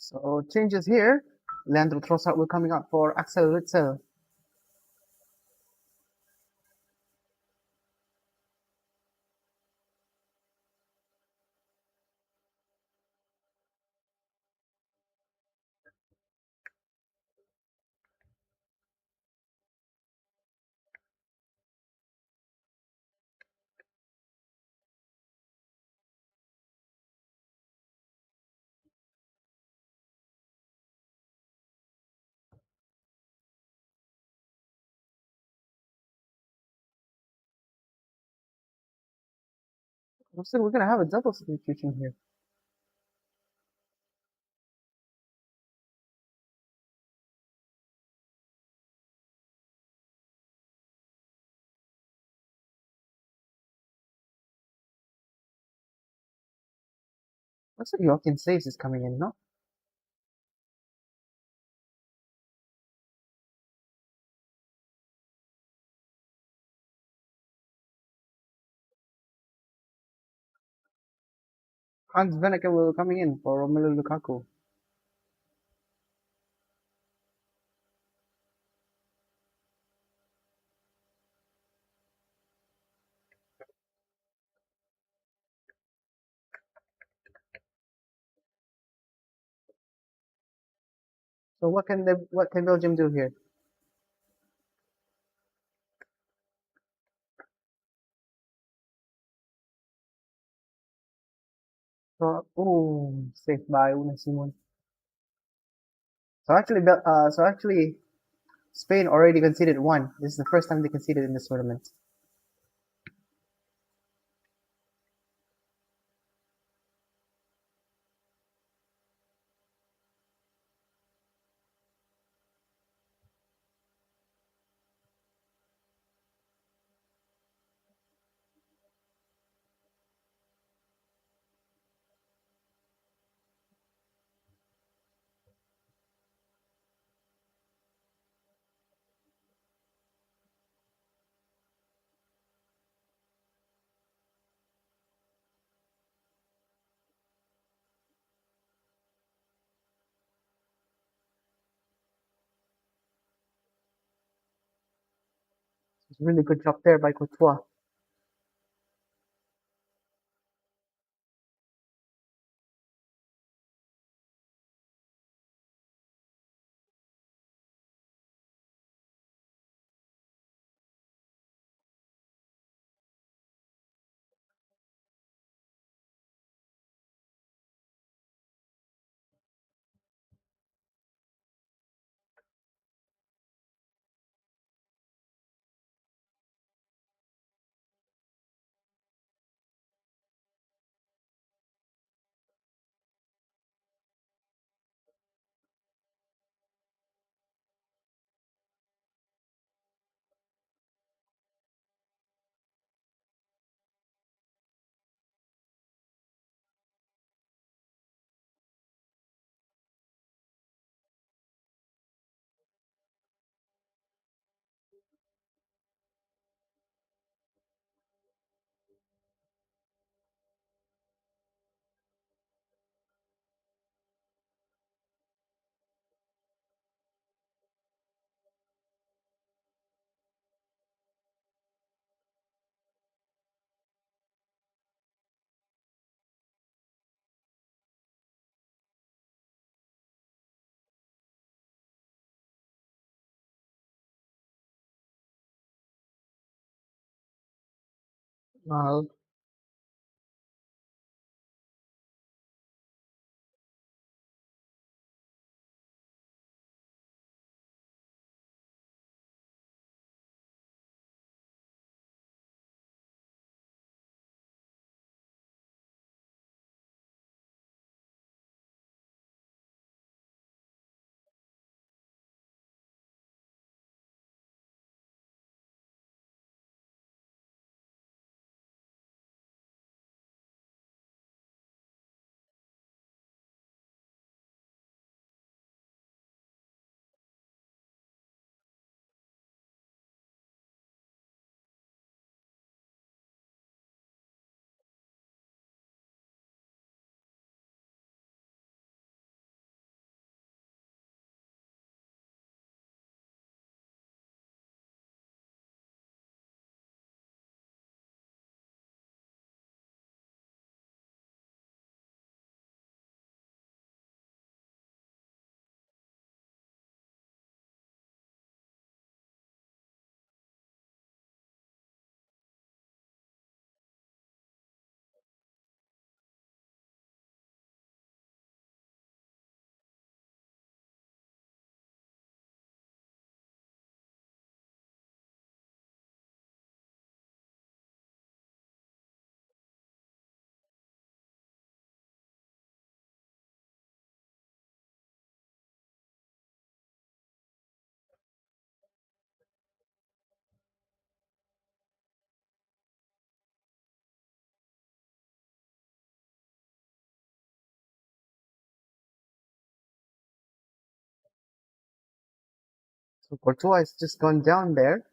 So changes here. Leandro Trossard will coming out for Axel Witsel. Looks like we're gonna have a double substitution here. Looks like Joaquin Saves is coming in, no? Hans Veneke will coming in for Romelu Lukaku. So what can Belgium do here? So, oh, saved by Una Simon. So actually, Spain already conceded one. This is the first time they conceded in this tournament. It's a really good job there by Courtois. Well, So Courtois has just gone down there.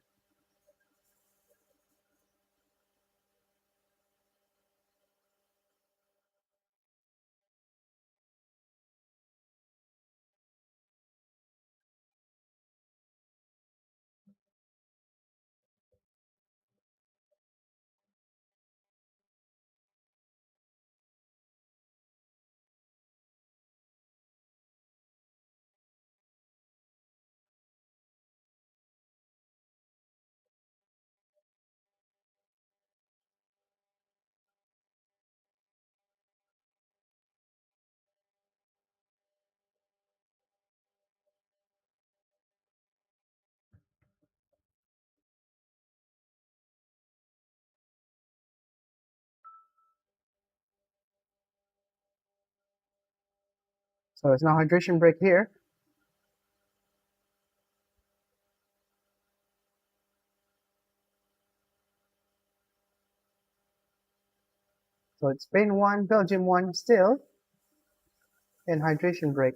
So it's now hydration break here. So it's Spain 1, Belgium 1 still in hydration break.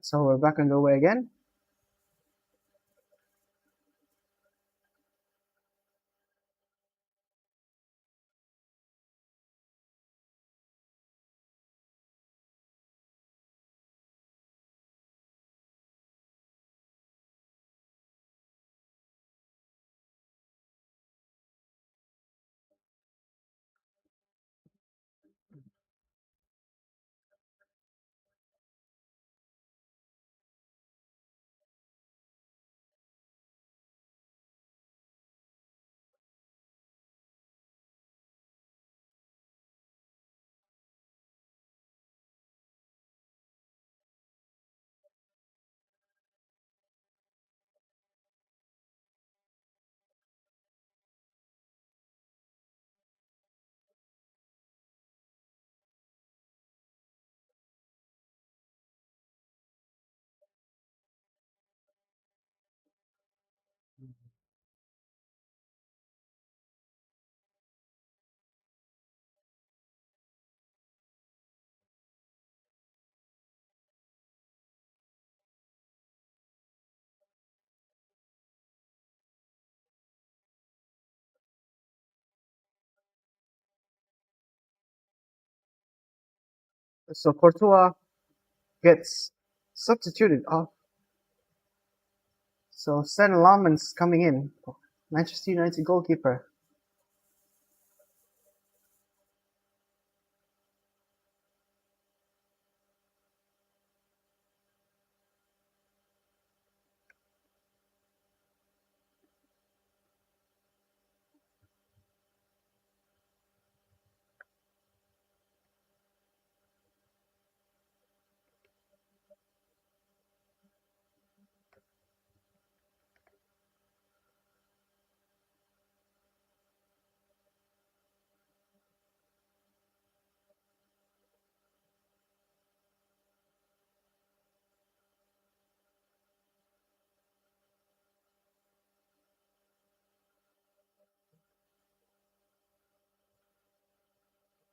So we're back underway again. So Courtois gets substituted off. So Sen Laman's coming in. Manchester United goalkeeper.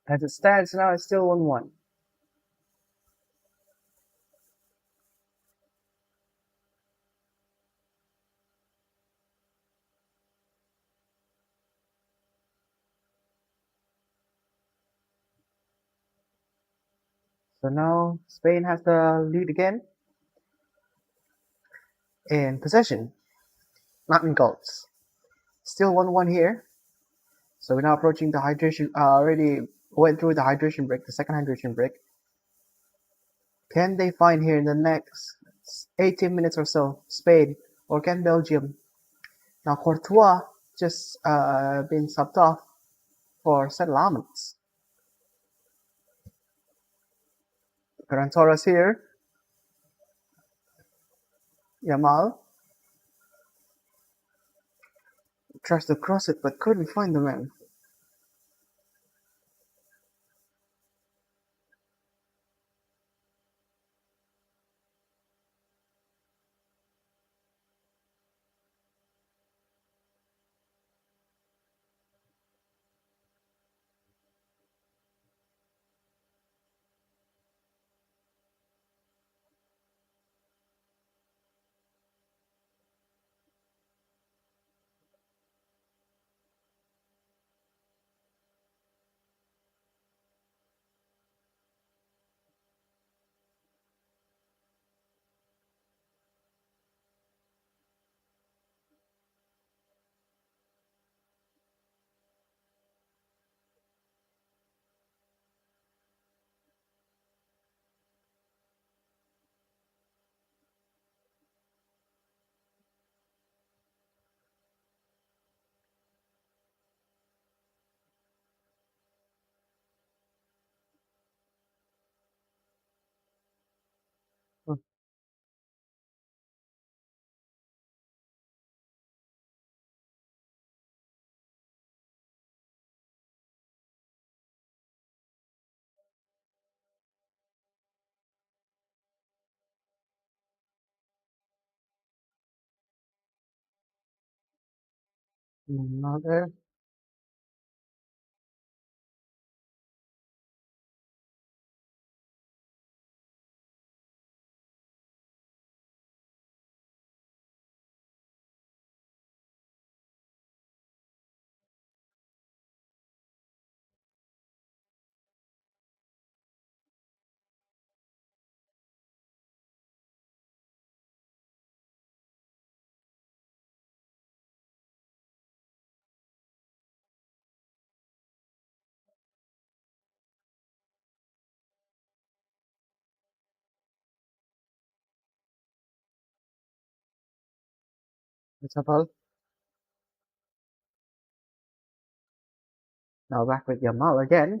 As it stands now, it's still 1-1. So now Spain has the lead again in possession, not in goals. Still 1-1 here. So we're now approaching the hydration. Already went through the hydration break, the second hydration break. Can they find here in the next 18 minutes or so Spain, or can Belgium? Now Courtois just been subbed off for St. Lamens. Ferran Torres here. Yamal tries to cross it but couldn't find the man. Not there. It's a ball. Now back with Yamal again.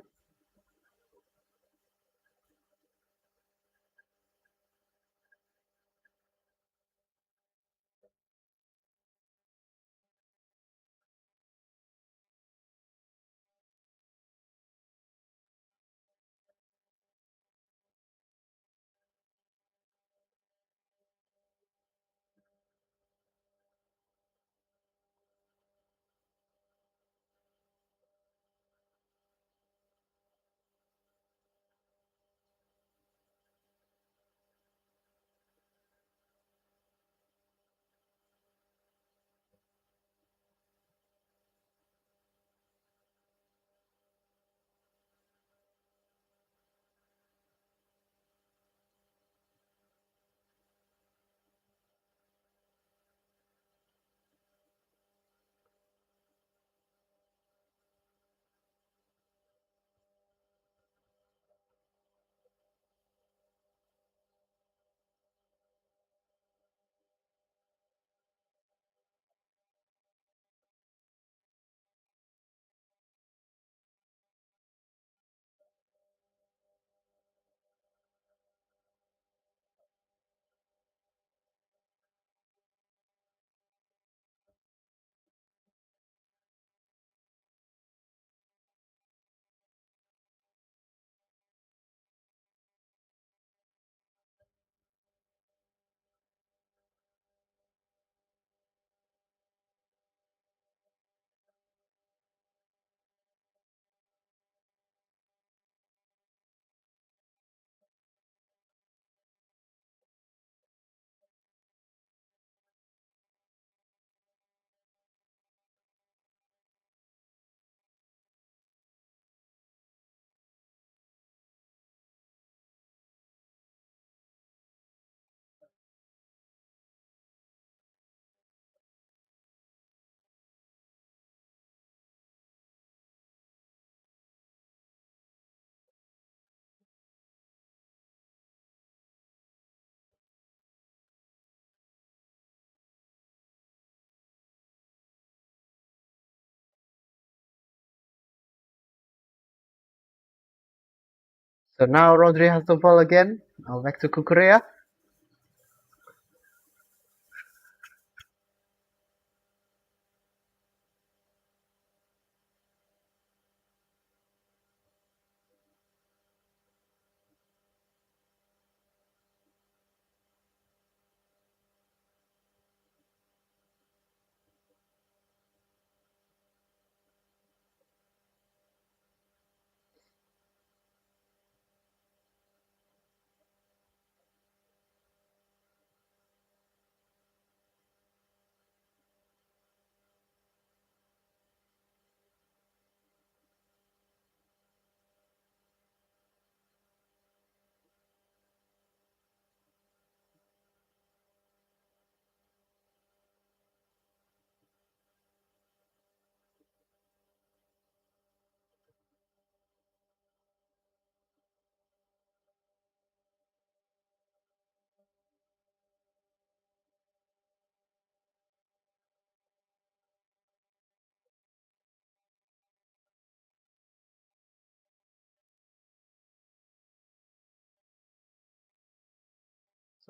So now Rodri has the ball again. Now back to Kukurea.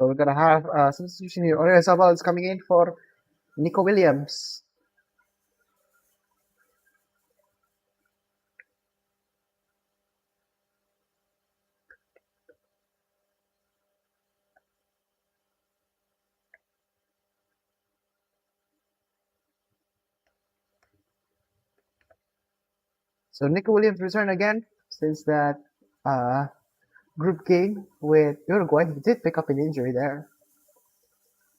So we're gonna have a substitution here. Oyarzabal is coming in for Nico Williams. So Nico Williams returned again since that uh, group game with Uruguay. He did pick up an injury there,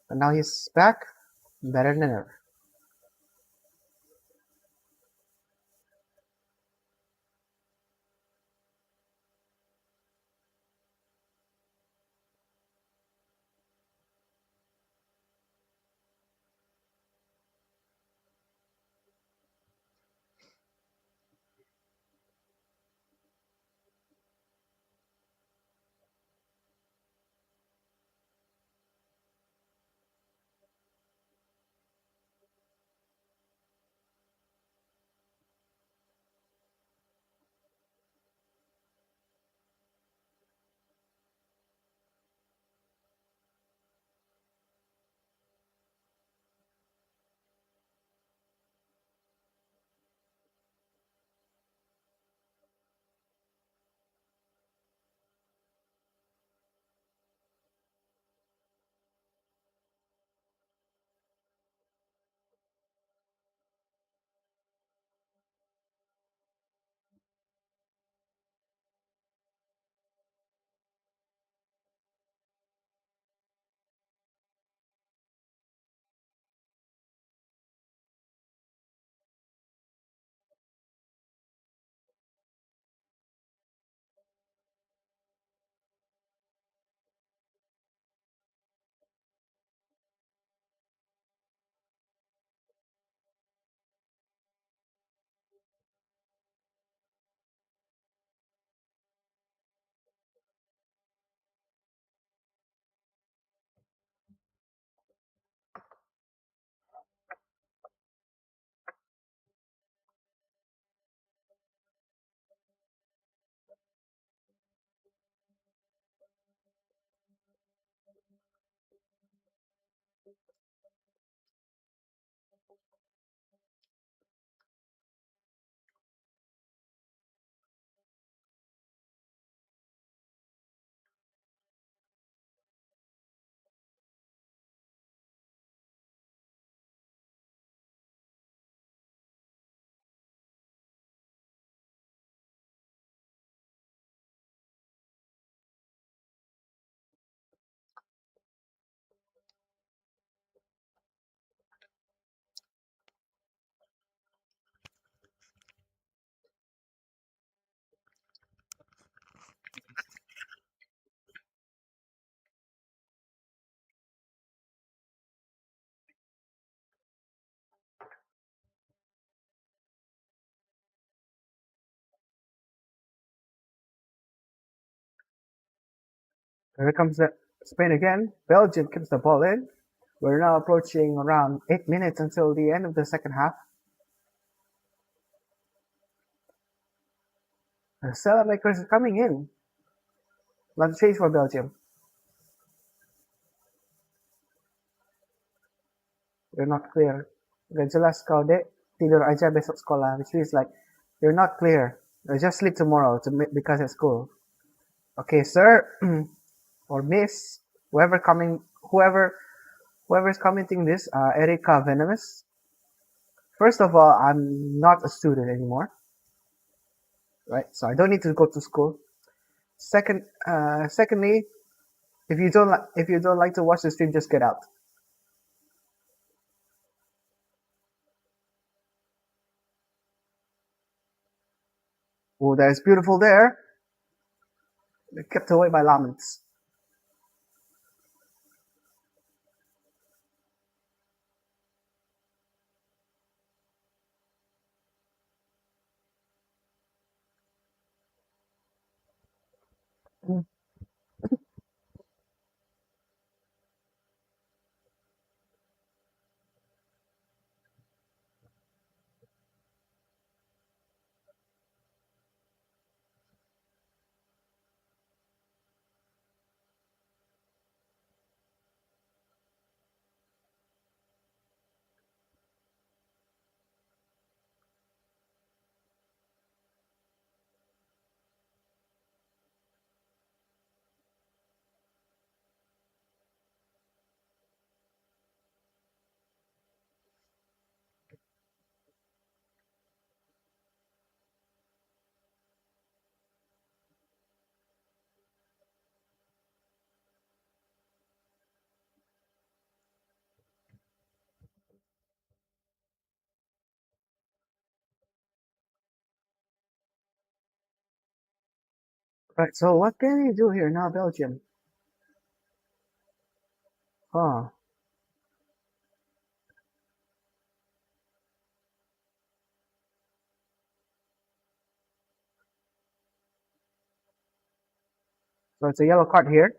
but now he's back, better than ever. Here comes the Spain again. Belgium keeps the ball in. We're now approaching around 8 minutes until the end of the second half. The Sailmakers are coming in. Let's change for Belgium. You're not clear. Gak jelas kau dek, tidur aja besok sekolah, which means like you're not clear. Just sleep tomorrow because it's school. Okay, sir or miss, whoever coming, whoever's commenting this, Erika Venomous. First of all, I'm not a student anymore, right? So I don't need to go to school. Secondly, if you don't like to watch the stream, just get out. Oh, that is beautiful there. Kept away by laments. Right, so what can you do here now, Belgium? Huh. So it's a yellow card here.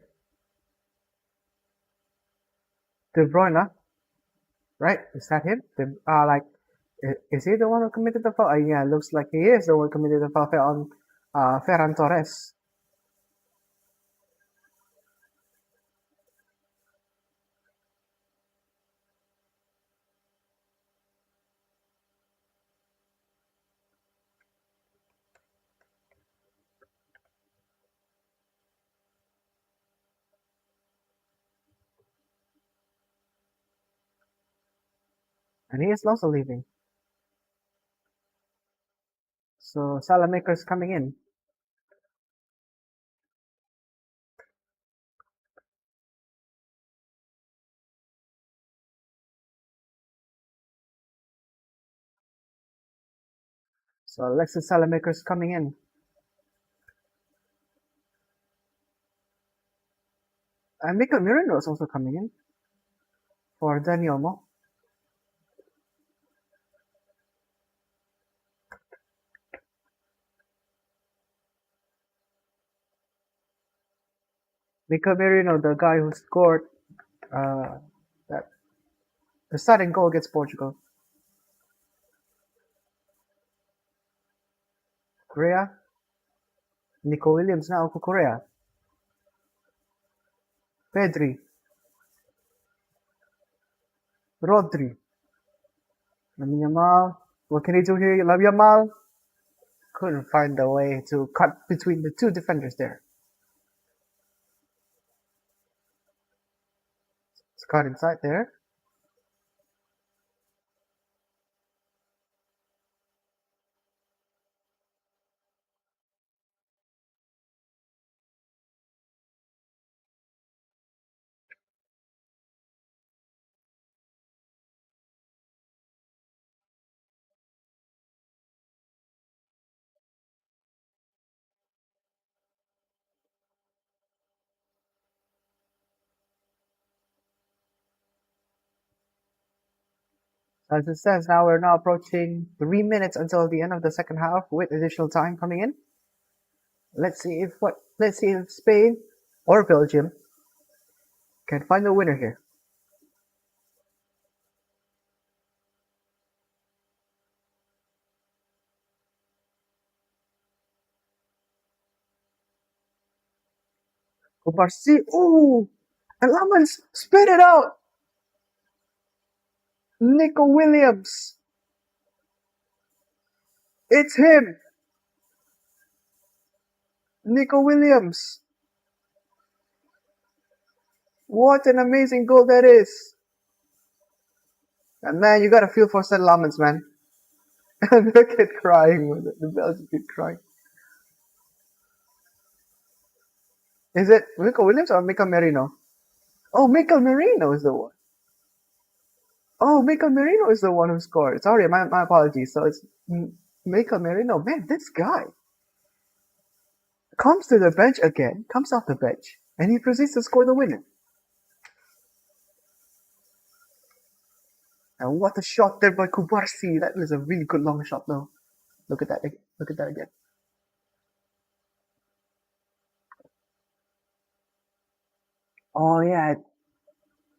De Bruyne, right? Is that him? Is he the one who committed the foul? Yeah, looks like he is the one who committed the foul on Ferran Torres. And he is also leaving. So Salamaker's coming in. So Alexis Salamaker's coming in. And Mikel Merino is also coming in for Daniel Mo. Mikel Merino, the guy who scored that the starting goal against Portugal. Korea. Nico Williams now for Korea. Pedri. Rodri. Lamine Yamal. What can he do here? Lamine Yamal couldn't find a way to cut between the two defenders there. It's caught inside there. As it says, now we're now approaching 3 minutes until the end of the second half with additional time coming in. Let's see if Spain or Belgium can find a winner here. Kubarsi. Ooh! And Lamans spit it out! Nico Williams! It's him! Nico Williams! What an amazing goal that is! And man, you gotta feel for St. Lamans, man. The kid crying with it. The Belgian kid crying. Is it Nico Williams or Mikel Merino? Oh, Mikel Merino is the one. Oh, Mikel Merino is the one who scored. Sorry, my apologies. So it's Mikel Merino. Man, this guy comes to the bench again, comes off the bench, and he proceeds to score the winner. And what a shot there by Kubarsi. That was a really good long shot, though. Look at that. Look at that again. Oh yeah,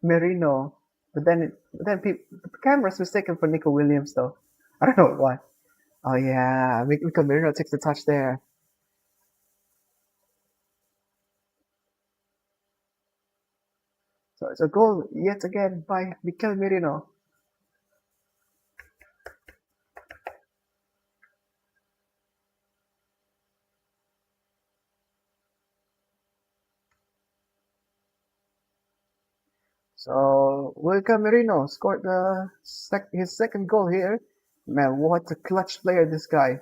Merino. But then the camera's mistaken for Nico Williams, though. I don't know why. Oh yeah, Mikel Merino takes the touch there. So it's a goal yet again by Mikel Merino. So Mikel Merino scored his second goal here. Man, what a clutch player this guy.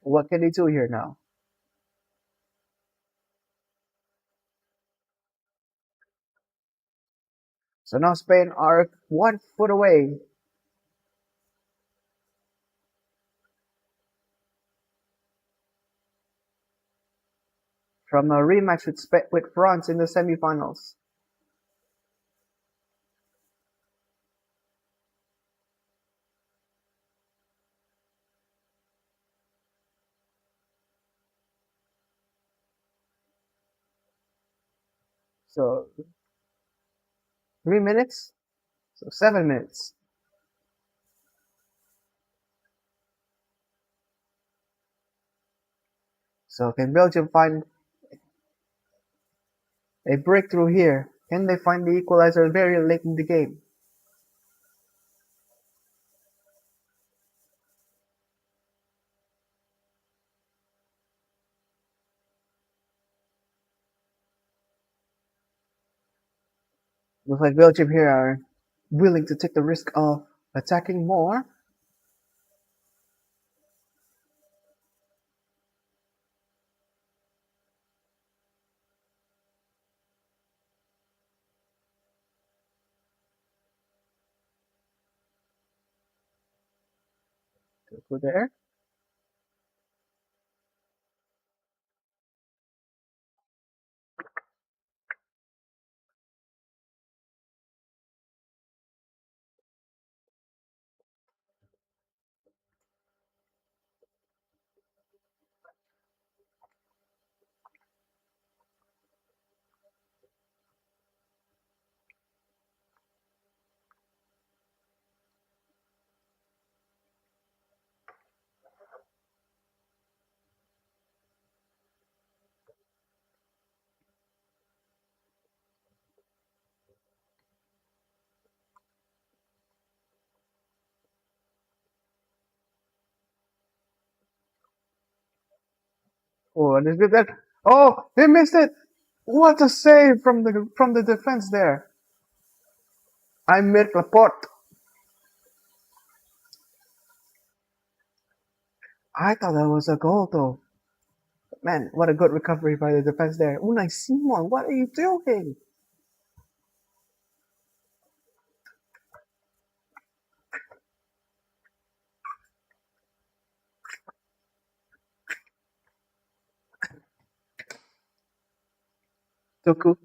What can he do here now? So now Spain are 1 foot away from a rematch with France in the semi-finals. So 3 minutes, so 7 minutes. So can Belgium find a breakthrough here? Can they find the equalizer very late in the game? Looks like Belgium here are willing to take the risk of attacking more. Go there. Oh, and it's that. Oh, they missed it. What a save from the defense there. I'm Mirk Laporte. I thought that was a goal though. Man, what a good recovery by the defense there. Unai Simon, what are you doing? Tuku.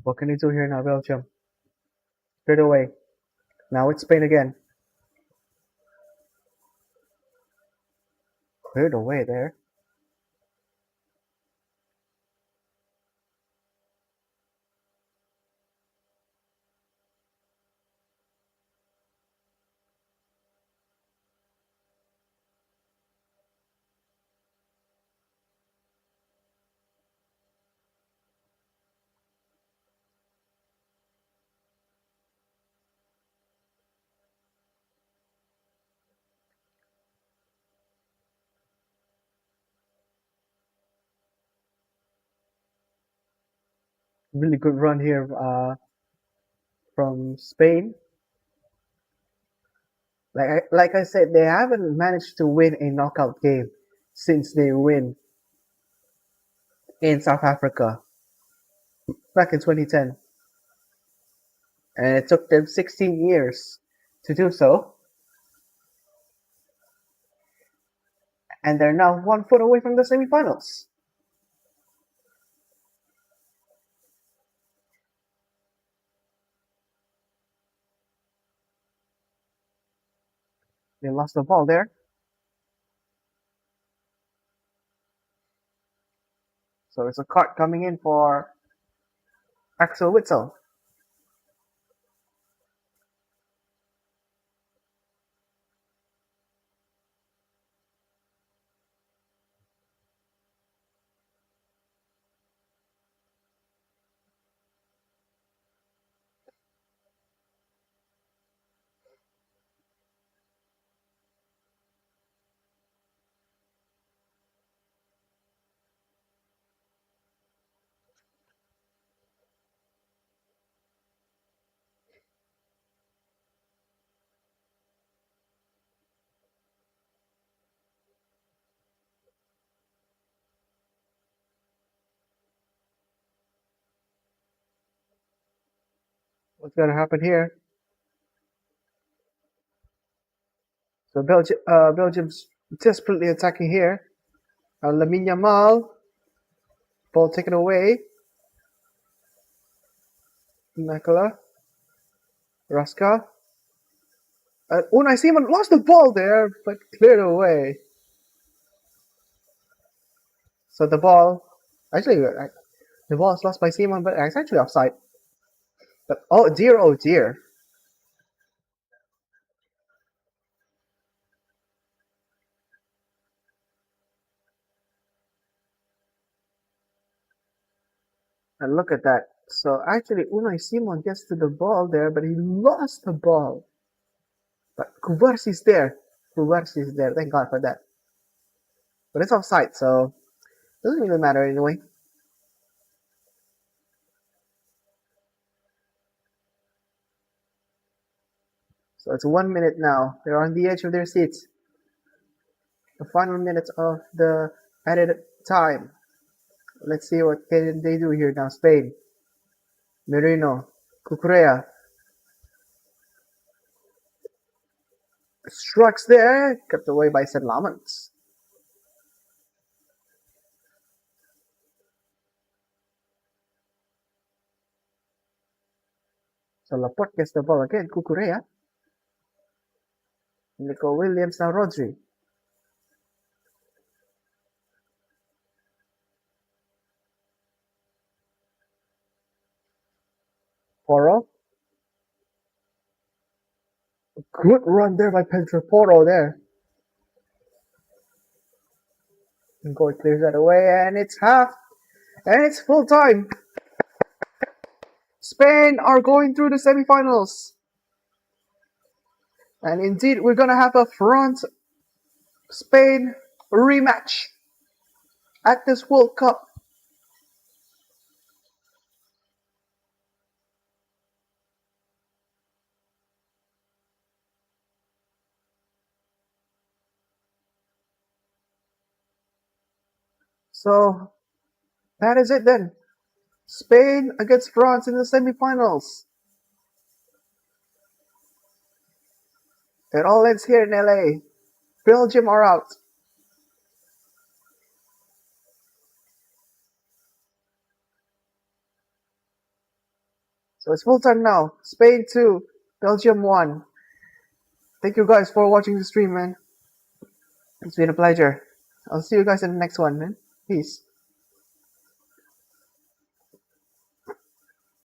What can you do here now, Belgium? Straight away. Now it's Spain again. Cleared away there. Really good run here from Spain. Like I said, they haven't managed to win a knockout game since they win in South Africa back in 2010, and it took them 16 years to do so, and they're now 1 foot away from the semifinals. They lost the ball there, so it's a card coming in for Axel Witsel. What's going to happen here? So Belgium's desperately attacking here. Lamine Yamal, ball taken away. Nakala, Raska. Unai Simon lost the ball there, but cleared away. So the ball, actually, the ball is lost by Simon, but it's actually offside. But oh dear, oh dear. And look at that. So actually, Unai Simon gets to the ball there, but he lost the ball. But Kuvarsi's there. Kuvarsi's there. Thank God for that. But it's offside, so it doesn't really matter anyway. So it's 1 minute now. They're on the edge of their seats. The final minutes of the added time. Let's see what can they do here now. Spain. Merino. Cucurella. Strikes there. Kept away by St. Lamans. So Laporte gets the ball again. Cucurella. Nico Williams, now Rodri. Porro. Good run there by Pedro Porro there. And goal clears that away, and it's half. And it's full time. Spain are going through the semifinals. And indeed, we're going to have a France-Spain rematch at this World Cup. So that is it then. Spain against France in the semifinals. It all ends here in LA. Belgium are out. So it's full time now. Spain 2, Belgium 1. Thank you guys for watching the stream, man. It's been a pleasure. I'll see you guys in the next one, man. Peace.